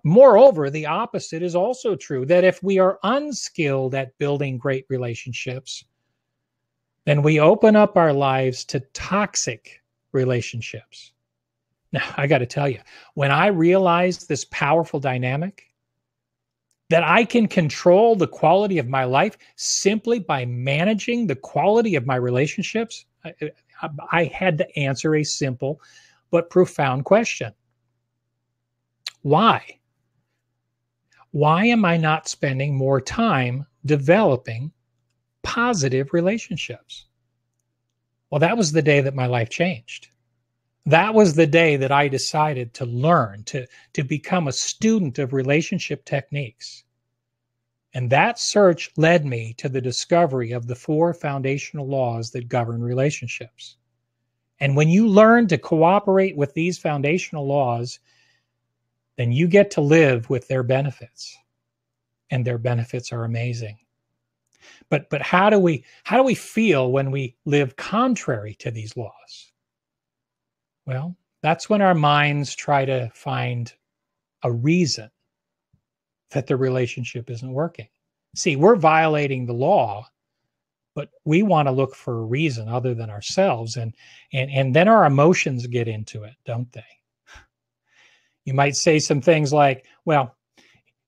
Moreover, the opposite is also true, that if we are unskilled at building great relationships, then we open up our lives to toxic relationships. Now, I got to tell you, when I realized this powerful dynamic, that I can control the quality of my life simply by managing the quality of my relationships, I had to answer a simple but profound question. Why? Why am I not spending more time developing positive relationships? Well, that was the day that my life changed. That was the day that I decided to learn, to become a student of relationship techniques. And that search led me to the discovery of the 4 foundational laws that govern relationships. And when you learn to cooperate with these foundational laws, then you get to live with their benefits. And their benefits are amazing. But how do we feel when we live contrary to these laws? Well, that's when our minds try to find a reason that the relationship isn't working. See, we're violating the law, but we want to look for a reason other than ourselves. And then our emotions get into it, don't they? You might say some things like, well,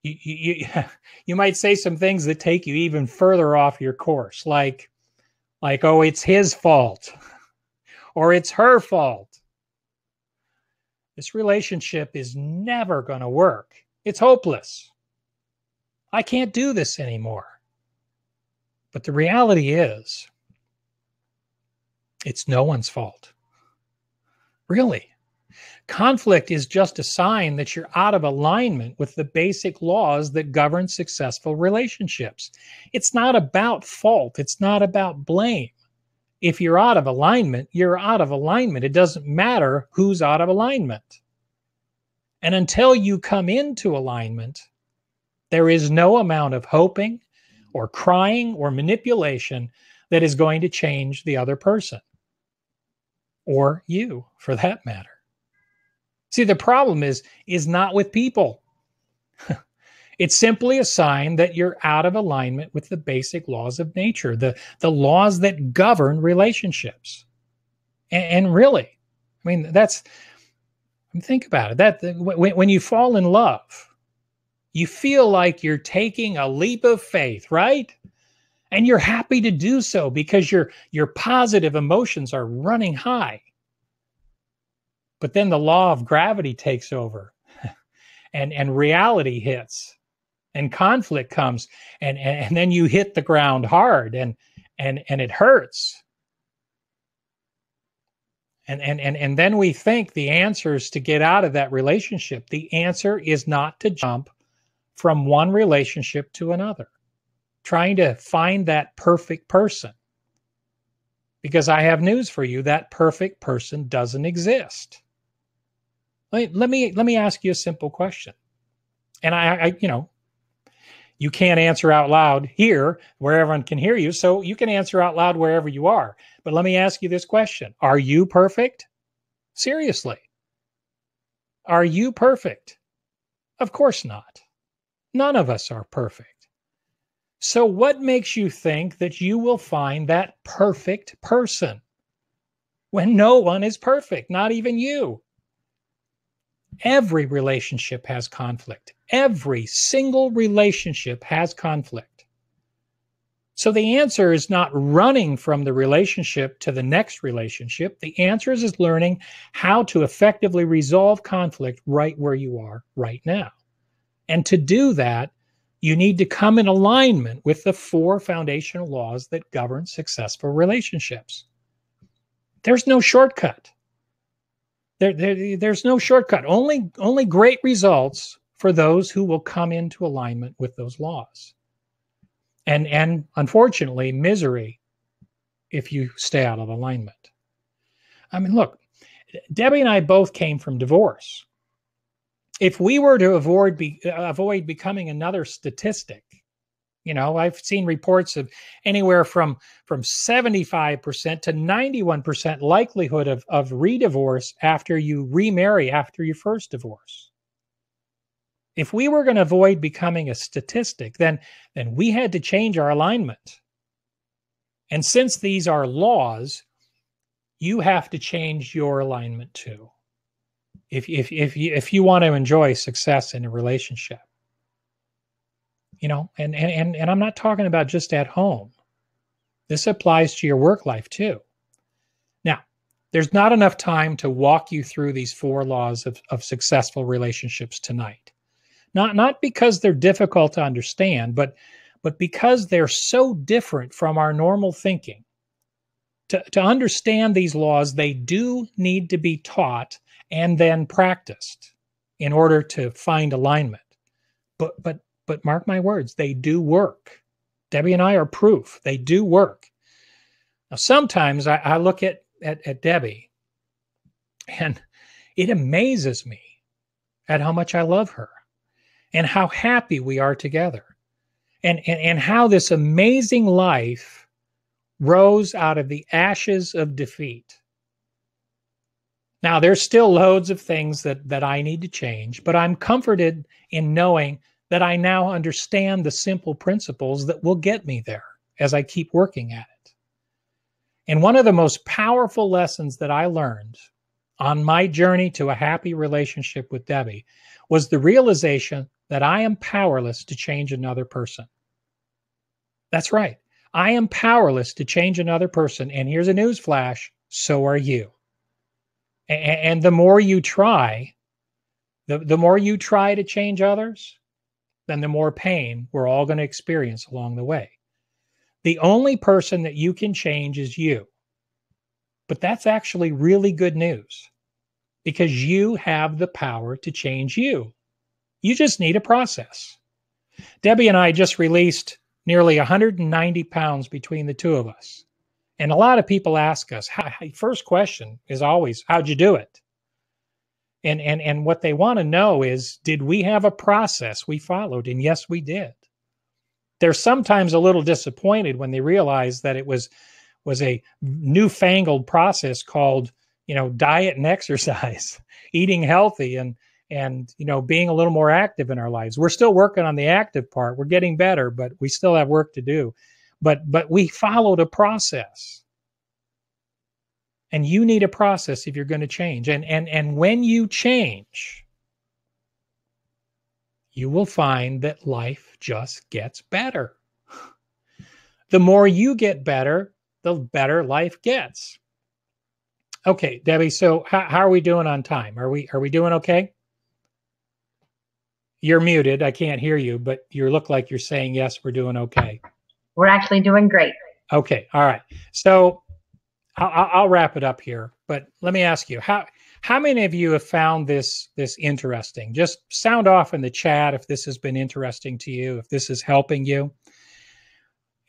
you might say some things that take you even further off your course, like, oh, it's his fault, or it's her fault. This relationship is never going to work. It's hopeless. I can't do this anymore. But the reality is, it's no one's fault. Really. Conflict is just a sign that you're out of alignment with the basic laws that govern successful relationships. It's not about fault. It's not about blame. If you're out of alignment, you're out of alignment. It doesn't matter who's out of alignment. And until you come into alignment, there is no amount of hoping or crying or manipulation that is going to change the other person. Or you, for that matter. See, the problem is not with people. It's simply a sign that you're out of alignment with the basic laws of nature, the laws that govern relationships. And really, I mean, think about it. When you fall in love, you feel like you're taking a leap of faith, right? And you're happy to do so because your positive emotions are running high. But then the law of gravity takes over and reality hits. And conflict comes, and then you hit the ground hard, and it hurts. And then we think the answer is to get out of that relationship. The answer is not to jump from one relationship to another, trying to find that perfect person. Because I have news for you, that perfect person doesn't exist. Let me ask you a simple question. And I you can't answer out loud here where everyone can hear you, so you can answer out loud wherever you are. But let me ask you this question. Are you perfect? Seriously. Are you perfect? Of course not. None of us are perfect. So what makes you think that you will find that perfect person when no one is perfect, not even you? Every relationship has conflict. Every single relationship has conflict. So the answer is not running from the relationship to the next relationship. The answer is learning how to effectively resolve conflict right where you are right now. And to do that, you need to come in alignment with the 4 foundational laws that govern successful relationships. There's no shortcut. There's no shortcut. Only great results for those who will come into alignment with those laws. And unfortunately, misery if you stay out of alignment. I mean, look, Debbie and I both came from divorce. If we were to avoid becoming another statistic, I've seen reports of anywhere from 75% to 91% likelihood of redivorce after you remarry after your first divorce. If we were going to avoid becoming a statistic, then we had to change our alignment. And since these are laws, you have to change your alignment too. If you want to enjoy success in a relationship, and I'm not talking about just at home. This applies to your work life too. Now, there's not enough time to walk you through these 4 laws of successful relationships tonight. Not because they're difficult to understand, but because they're so different from our normal thinking. To understand these laws, they do need to be taught and then practiced in order to find alignment. But mark my words, they do work. Debbie and I are proof. They do work. Now, sometimes I look at Debbie and it amazes me at how much I love her and how happy we are together and how this amazing life rose out of the ashes of defeat. Now, there's still loads of things that I need to change, but I'm comforted in knowing that I now understand the simple principles that will get me there as I keep working at it. And one of the most powerful lessons that I learned on my journey to a happy relationship with Debbie was the realization that I am powerless to change another person. That's right. I am powerless to change another person. And here's a news flash, so are you. And the more you try, the more you try to change others, then the more pain we're all going to experience along the way. The only person that you can change is you. But that's actually really good news because you have the power to change you. You just need a process. Debbie and I just released nearly 190 pounds between the two of us. And a lot of people ask us, first question is always, how'd you do it? And what they want to know is, did we have a process we followed? And yes, we did. They're sometimes a little disappointed when they realize that it was a newfangled process called, diet and exercise, eating healthy and being a little more active in our lives. We're still working on the active part. We're getting better, but we still have work to do. But we followed a process. And you need a process if you're going to change. And when you change, you will find that life just gets better. The more you get better, the better life gets. Okay, Debbie, so how are we doing on time? Are we doing okay? You're muted. I can't hear you, but you look like you're saying, yes, we're doing okay. We're actually doing great. Okay. All right. So I'll wrap it up here, but let me ask you, how many of you have found this interesting? Just sound off in the chat if this has been interesting to you, if this is helping you.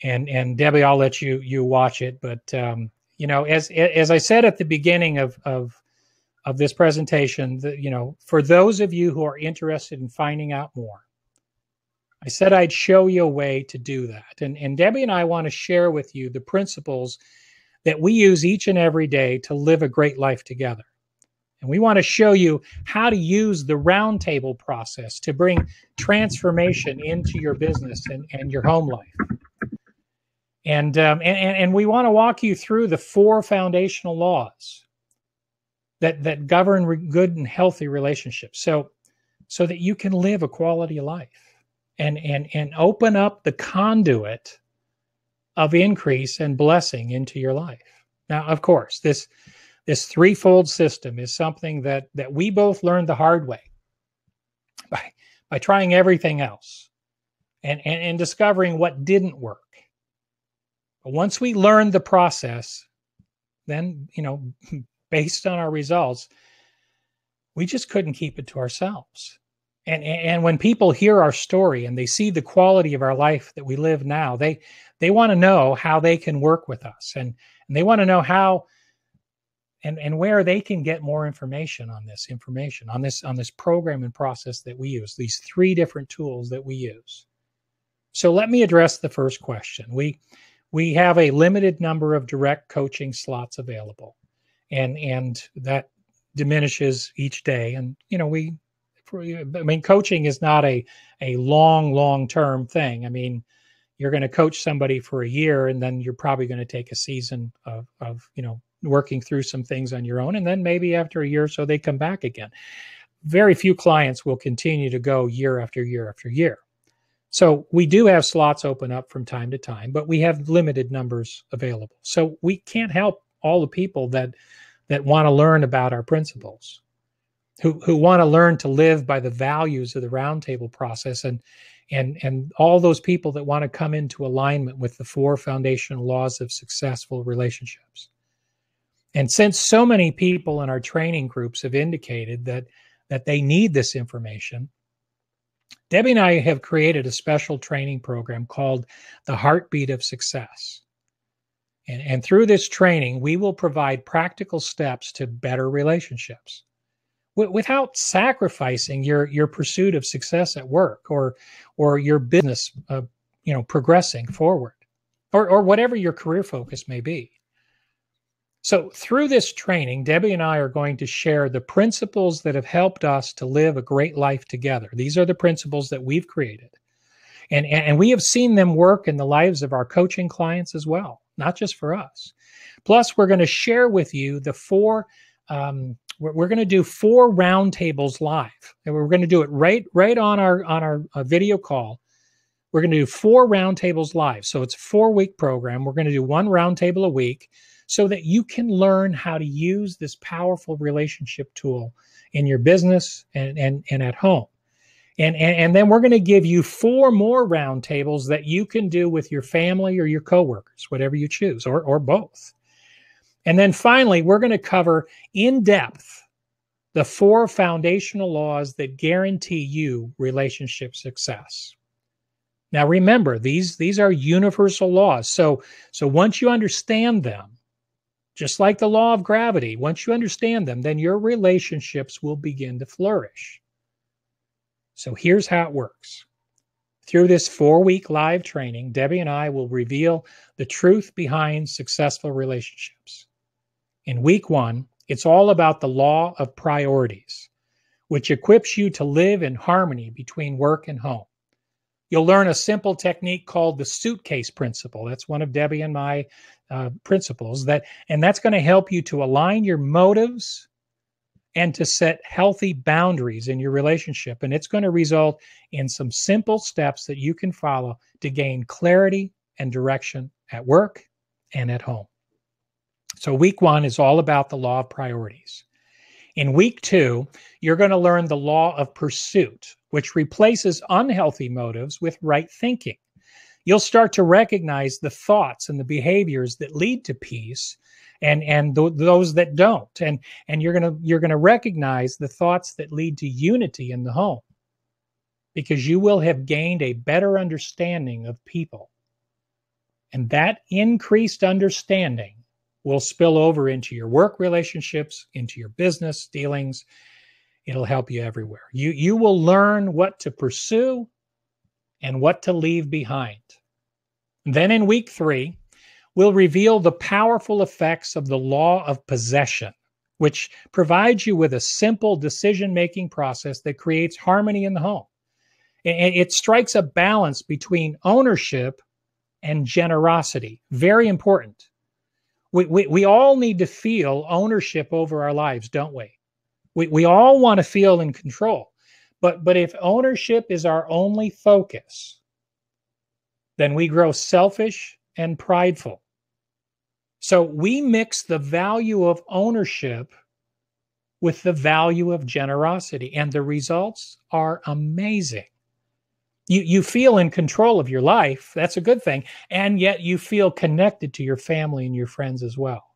And Debbie, I'll let you watch it. But as I said at the beginning of this presentation, for those of you who are interested in finding out more, I said I'd show you a way to do that. And Debbie and I want to share with you the principles that we use each and every day to live a great life together. And we want to show you how to use the roundtable process to bring transformation into your business and your home life. And we want to walk you through the 4 foundational laws that govern good and healthy relationships, so that you can live a quality of life and open up the conduit of increase and blessing into your life. Now, of course, this threefold system is something that we both learned the hard way by trying everything else and discovering what didn't work. But once we learned the process, then, based on our results, we just couldn't keep it to ourselves. And when people hear our story and they see the quality of our life that we live now, they want to know how they can work with us, and they want to know how and where they can get more information on this program and process that we use, these 3 different tools that we use. So let me address the first question. We have a limited number of direct coaching slots available, and that diminishes each day. And coaching is not a long-term thing. I mean, you're going to coach somebody for a year, and then you're probably going to take a season of working through some things on your own. And then maybe after a year or so, they come back again. Very few clients will continue to go year after year after year. So we do have slots open up from time to time, but we have limited numbers available. So we can't help all the people that want to learn about our principles, who want to learn to live by the values of the roundtable process, and all those people that want to come into alignment with the 4 foundational laws of successful relationships. And since so many people in our training groups have indicated that they need this information, Debbie and I have created a special training program called the Heartbeat of Success. And through this training, we will provide practical steps to better relationships without sacrificing your pursuit of success at work or your business, progressing forward, or whatever your career focus may be. So through this training, Debbie and I are going to share the principles that have helped us to live a great life together. These are the principles that we've created. And we have seen them work in the lives of our coaching clients as well, not just for us. Plus, we're going to share with you the 4, we're going to do 4 roundtables live. And we're going to do it right on our video call. We're going to do 4 roundtables live. So it's a 4-week program. We're going to do 1 roundtable a week, so that you can learn how to use this powerful relationship tool in your business and at home. And then we're going to give you 4 more roundtables that you can do with your family or your coworkers, whatever you choose, or both. And then finally, we're going to cover in depth the 4 foundational laws that guarantee you relationship success. Now, remember, these are universal laws. So once you understand them, just like the law of gravity, once you understand them, then your relationships will begin to flourish. So here's how it works. Through this 4-week live training, Debbie and I will reveal the truth behind successful relationships. In week 1, it's all about the law of priorities, which equips you to live in harmony between work and home. You'll learn a simple technique called the suitcase principle. That's one of Debbie and my principles, and that's going to help you to align your motives and to set healthy boundaries in your relationship. And it's going to result in some simple steps that you can follow to gain clarity and direction at work and at home. So week 1 is all about the law of priorities. In week 2, you're going to learn the law of pursuit, which replaces unhealthy motives with right thinking. You'll start to recognize the thoughts and the behaviors that lead to peace and those that don't. And you're going to recognize the thoughts that lead to unity in the home, because you will have gained a better understanding of people. And that increased understanding will spill over into your work relationships, into your business dealings. It'll help you everywhere. You will learn what to pursue and what to leave behind. Then in week 3, we'll reveal the powerful effects of the law of possession. which provides you with a simple decision-making process that creates harmony in the home. It strikes a balance between ownership and generosity. Very important. We all need to feel ownership over our lives, don't we? We all want to feel in control. But if ownership is our only focus, then we grow selfish and prideful. So we mix the value of ownership with the value of generosity, and the results are amazing. You feel in control of your life. That's a good thing. And yet you feel connected to your family and your friends as well.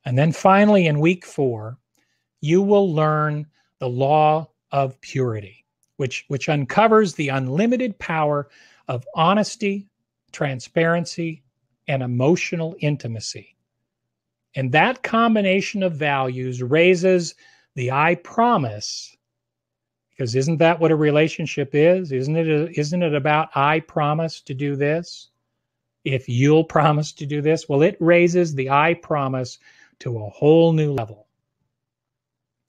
And then finally, in week 4, you will learn the law of purity, which uncovers the unlimited power of honesty, transparency, and emotional intimacy. And that combination of values raises the I promise. Because isn't that what a relationship is? Isn't it about I promise to do this? If you'll promise to do this? Well, it raises the I promise to a whole new level.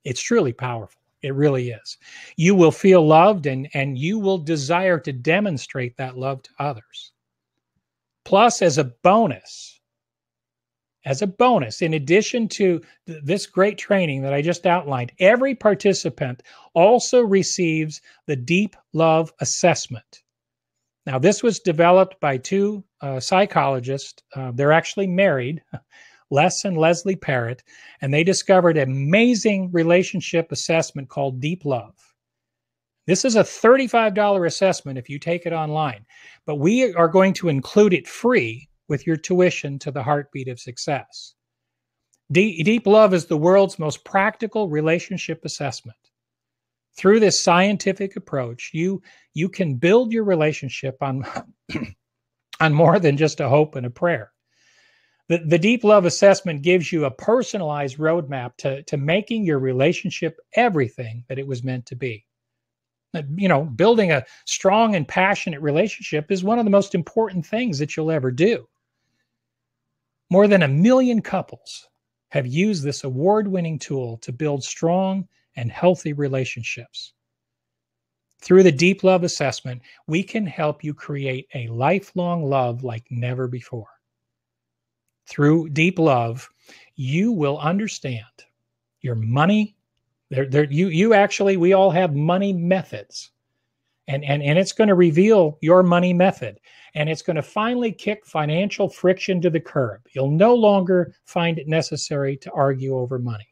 It's truly powerful. It really is. You will feel loved and you will desire to demonstrate that love to others. Plus, as a bonus, in addition to this great training that I just outlined, every participant also receives the Deep Love Assessment. Now, this was developed by 2 psychologists. They're actually married, Les and Leslie Parrott, and they discovered an amazing relationship assessment called Deep Love. This is a $35 assessment if you take it online, but we are going to include it free with your tuition to the Heartbeat of Success. Deep Love is the world's most practical relationship assessment. Through this scientific approach, you can build your relationship on, on more than just a hope and a prayer. The Deep Love Assessment gives you a personalized roadmap to making your relationship everything that it was meant to be. You know, building a strong and passionate relationship is one of the most important things that you'll ever do. More than 1 million couples have used this award-winning tool to build strong and healthy relationships. Through the Deep Love Assessment, we can help you create a lifelong love like never before. Through Deep Love, you will understand your money. We all have money methods. And it's going to reveal your money method. And it's going to finally kick financial friction to the curb. You'll no longer find it necessary to argue over money.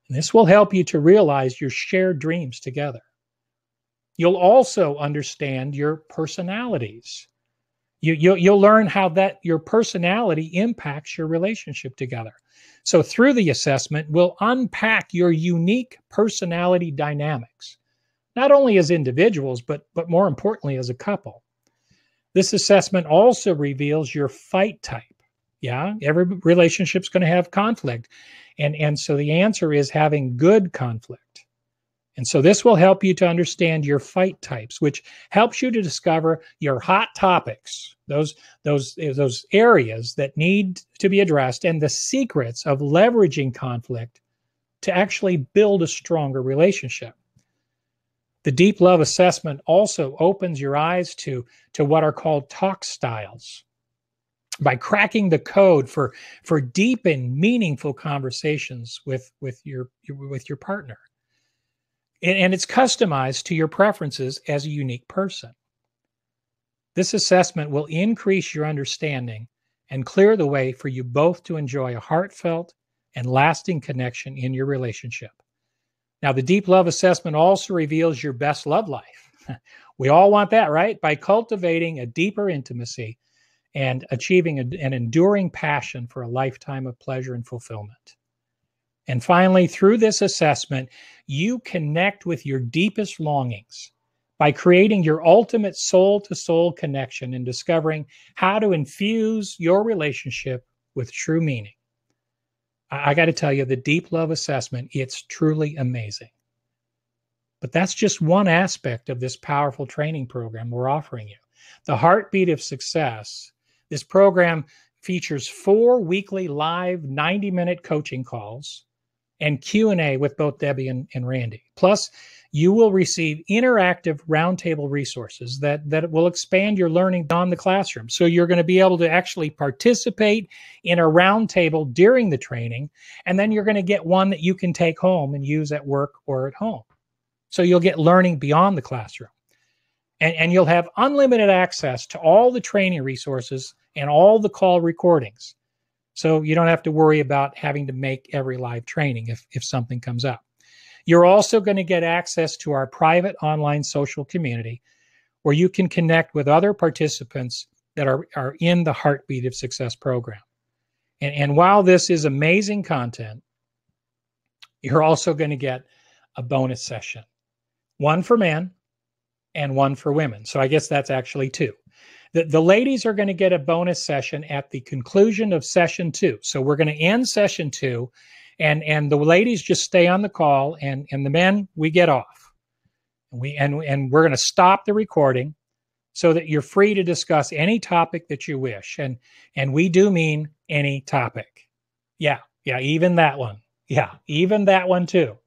And this will help you to realize your shared dreams together. You'll also understand your personalities. You'll learn how that your personality impacts your relationship together. So through the assessment, we'll unpack your unique personality dynamics, not only as individuals, but more importantly, as a couple. This assessment also reveals your fight type. Yeah, every relationship's going to have conflict. And so the answer is having good conflict. And so this will help you to understand your fight types, which helps you to discover your hot topics, those areas that need to be addressed, and the secrets of leveraging conflict to actually build a stronger relationship. The Deep Love Assessment also opens your eyes to what are called talk styles. By cracking the code for deep and meaningful conversations with your partner. And it's customized to your preferences as a unique person. This assessment will increase your understanding and clear the way for you both to enjoy a heartfelt and lasting connection in your relationship. Now, the Deep Love Assessment also reveals your best love life. We all want that, right? By cultivating a deeper intimacy and achieving an enduring passion for a lifetime of pleasure and fulfillment. And finally, through this assessment, you connect with your deepest longings by creating your ultimate soul-to-soul connection and discovering how to infuse your relationship with true meaning. I got to tell you, the Deep Love Assessment, it's truly amazing. But that's just one aspect of this powerful training program we're offering you. The Heartbeat of Success, this program features 4 weekly live 90-minute coaching calls and Q&A with both Debbie and Randy. Plus, you will receive interactive roundtable resources that will expand your learning beyond the classroom. So you're going to be able to actually participate in a roundtable during the training, and then you're going to get one that you can take home and use at work or at home. So you'll get learning beyond the classroom. And you'll have unlimited access to all the training resources and all the call recordings. So you don't have to worry about having to make every live training if something comes up. You're also going to get access to our private online social community where you can connect with other participants that are in the Heartbeat of Success program. And while this is amazing content, you're also going to get a bonus session, one for men and one for women. So I guess that's actually 2. The ladies are going to get a bonus session at the conclusion of session 2. So we're going to end session 2, and the ladies just stay on the call, and the men, we get off. And we're going to stop the recording so that you're free to discuss any topic that you wish. And we do mean any topic. Yeah, even that one. Yeah, even that one too.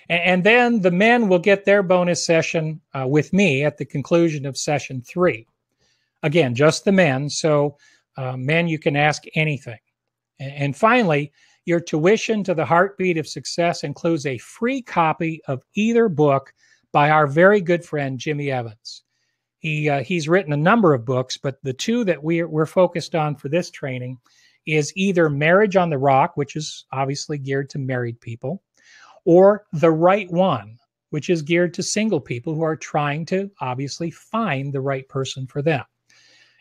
And then the men will get their bonus session with me at the conclusion of session 3. Again, just the men. So men, you can ask anything. And finally, your tuition to the Heartbeat of Success includes a free copy of either book by our very good friend, Jimmy Evans. He's written a number of books, but the 2 that we're focused on for this training is either Marriage on the Rock, which is obviously geared to married people, or The Right One, which is geared to single people who are trying to obviously find the right person for them.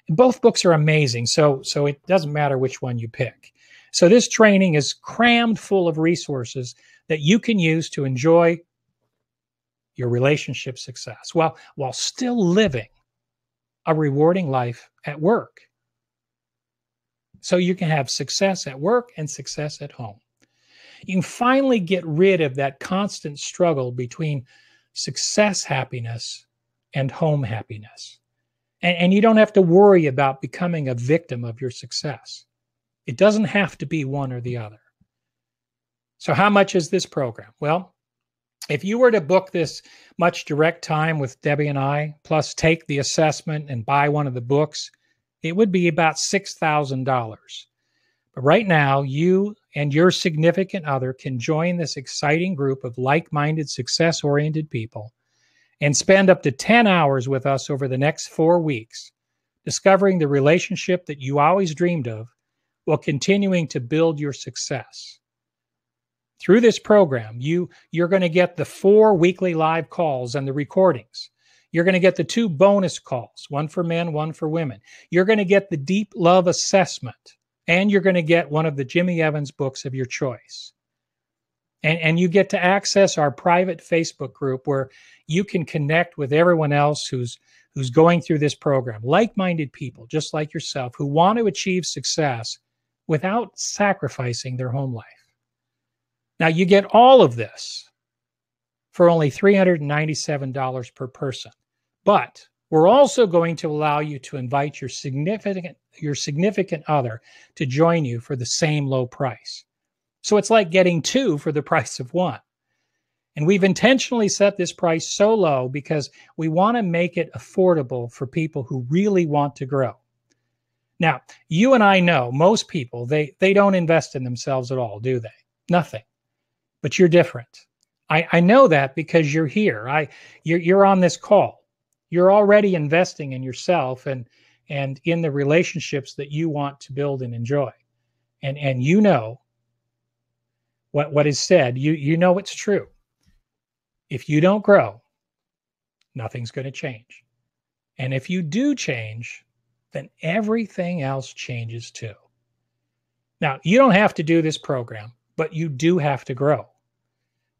And both books are amazing, so it doesn't matter which one you pick. So this training is crammed full of resources that you can use to enjoy your relationship success while still living a rewarding life at work. So you can have success at work and success at home. You can finally get rid of that constant struggle between success happiness and home happiness. And you don't have to worry about becoming a victim of your success. It doesn't have to be one or the other. So how much is this program? Well, if you were to book this much direct time with Debbie and I, plus take the assessment and buy one of the books, it would be about $6,000. But right now, you and your significant other can join this exciting group of like-minded, success-oriented people and spend up to 10 hours with us over the next 4 weeks, discovering the relationship that you always dreamed of while continuing to build your success. Through this program, you're going to get the 4 weekly live calls and the recordings. You're going to get the 2 bonus calls, one for men, one for women. You're going to get the Deep Love Assessment, and you're going to get one of the Jimmy Evans books of your choice. And you get to access our private Facebook group where you can connect with everyone else who's going through this program, like-minded people just like yourself who want to achieve success without sacrificing their home life. Now, you get all of this for only $397 per person, but we're also going to allow you to invite your significant other to join you for the same low price. So it's like getting 2 for the price of 1. And we've intentionally set this price so low because we want to make it affordable for people who really want to grow. Now, you and I know most people, they don't invest in themselves at all, do they? Nothing. But you're different. I know that because you're here. You're on this call. You're already investing in yourself and in the relationships that you want to build and enjoy. And you know what is said. You know it's true. If you don't grow, nothing's going to change. And if you do change, then everything else changes too. Now, you don't have to do this program, but you do have to grow.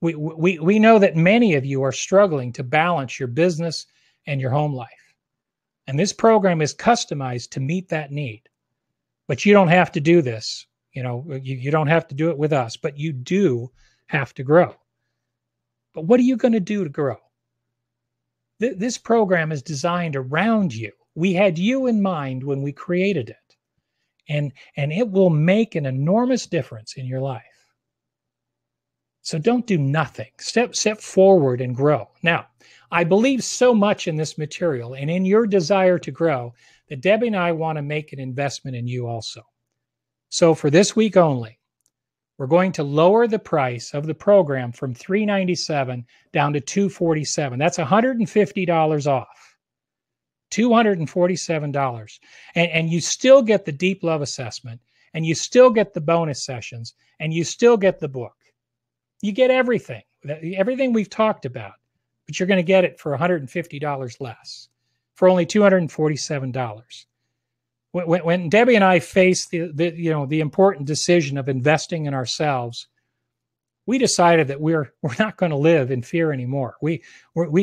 We know that many of you are struggling to balance your business and your home life. And this program is customized to meet that need. But you don't have to do this. You don't have to do it with us, but you do have to grow. But what are you going to do to grow? This program is designed around you. We had you in mind when we created it. and it will make an enormous difference in your life. So don't do nothing. Step forward and grow. Now, I believe so much in this material and in your desire to grow that Debbie and I want to make an investment in you also. So for this week only, we're going to lower the price of the program from $397 down to $247. That's $150 off. $247. And you still get the deep love assessment, and you still get the bonus sessions, and you still get the book. You get everything we've talked about, but you're going to get it for $150 less, for only $247. When Debbie and I faced the important decision of investing in ourselves, we decided that we're not going to live in fear anymore. We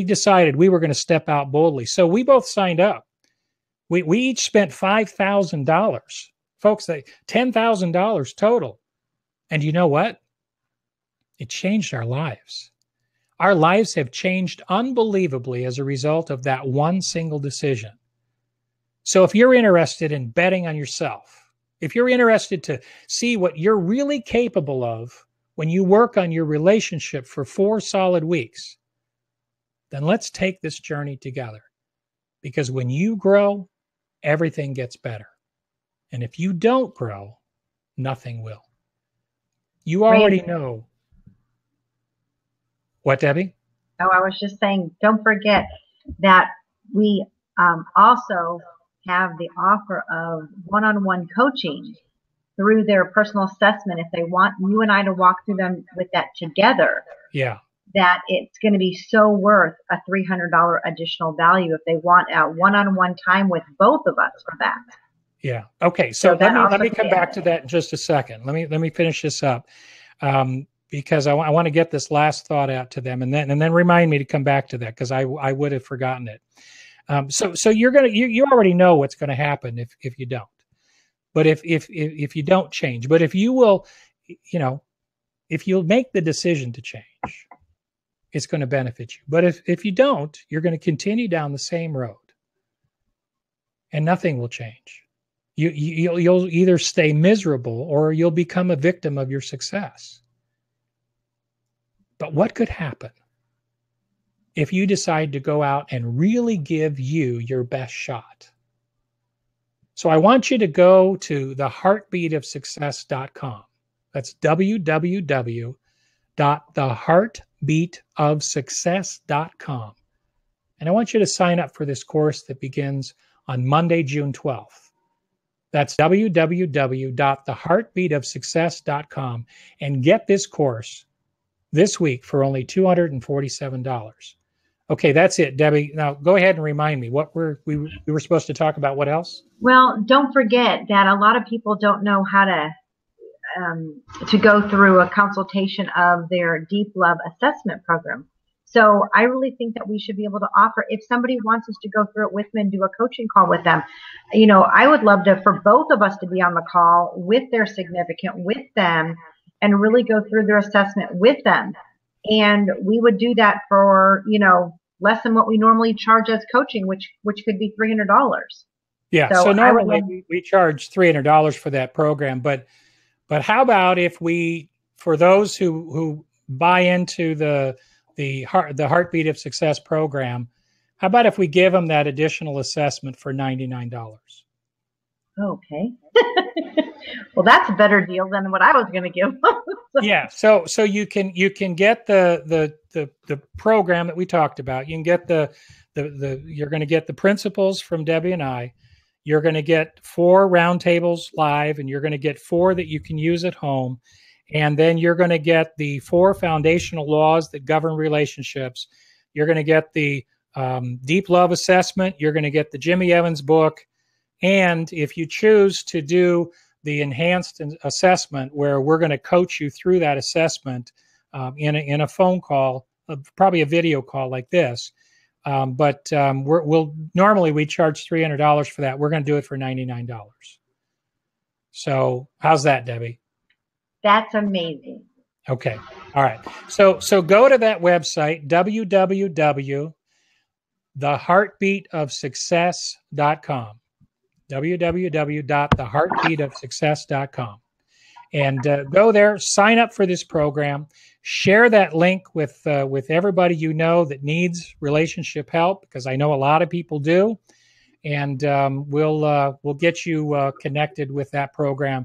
decided we were going to step out boldly. So we both signed up. We each spent $5,000, folks. $10,000 total. And you know what? It changed our lives. Our lives have changed unbelievably as a result of that one single decision. So if you're interested in betting on yourself, if you're interested to see what you're really capable of when you work on your relationship for 4 solid weeks, then let's take this journey together. Because when you grow, everything gets better. And if you don't grow, nothing will. You already know. What, Debbie? Oh, I was just saying, don't forget that we also have the offer of one-on-one coaching through their personal assessment. If they want you and I to walk through them with that together, yeah, that it's going to be so worth a $300 additional value if they want a one-on-one time with both of us for that. Yeah. Okay. So let me come back to that in just a second. Let me finish this up. Because I want to get this last thought out to them, and then remind me to come back to that, because I would have forgotten it. So you already know what's going to happen if you don't. But if you don't change, but if you will, if you'll make the decision to change, it's going to benefit you. But if you don't, you're going to continue down the same road, and nothing will change. You'll either stay miserable or you'll become a victim of your success. But what could happen if you decide to go out and really give you your best shot? So I want you to go to theheartbeatofsuccess.com. That's www.theheartbeatofsuccess.com. And I want you to sign up for this course that begins on Monday, June 12th. That's www.theheartbeatofsuccess.com, and get this course this week for only $247. Okay, that's it, Debbie. Now go ahead and remind me what we were supposed to talk about. What else? Well, don't forget that a lot of people don't know how to go through a consultation of their Deep Love Assessment Program. So I really think that we should be able to offer, if somebody wants us to go through it with them and do a coaching call with them, I would love for both of us to be on the call with their significant, with them, and really go through their assessment with them. And we would do that for, less than what we normally charge as coaching, which could be $300. Yeah. So normally we charge $300 for that program, but how about if we, for those who buy into the Heartbeat of Success program, how about if we give them that additional assessment for $99? Okay. Well, that's a better deal than what I was going to give them. Yeah. So you can get the program that we talked about. You can get you're going to get the principles from Debbie and I. You're going to get 4 roundtables live, and you're going to get 4 that you can use at home. And then you're going to get the 4 foundational laws that govern relationships. You're going to get the Deep Love Assessment. You're going to get the Jimmy Evans book. And if you choose to do the enhanced assessment, where we're going to coach you through that assessment in a phone call, probably a video call like this. But normally we charge $300 for that. We're going to do it for $99. So how's that, Debbie? That's amazing. Okay. All right. So go to that website, www.theheartbeatofsuccess.com. www.theheartbeatofsuccess.com. And go there, sign up for this program, share that link with everybody you know that needs relationship help, because I know a lot of people do. And we'll get you connected with that program.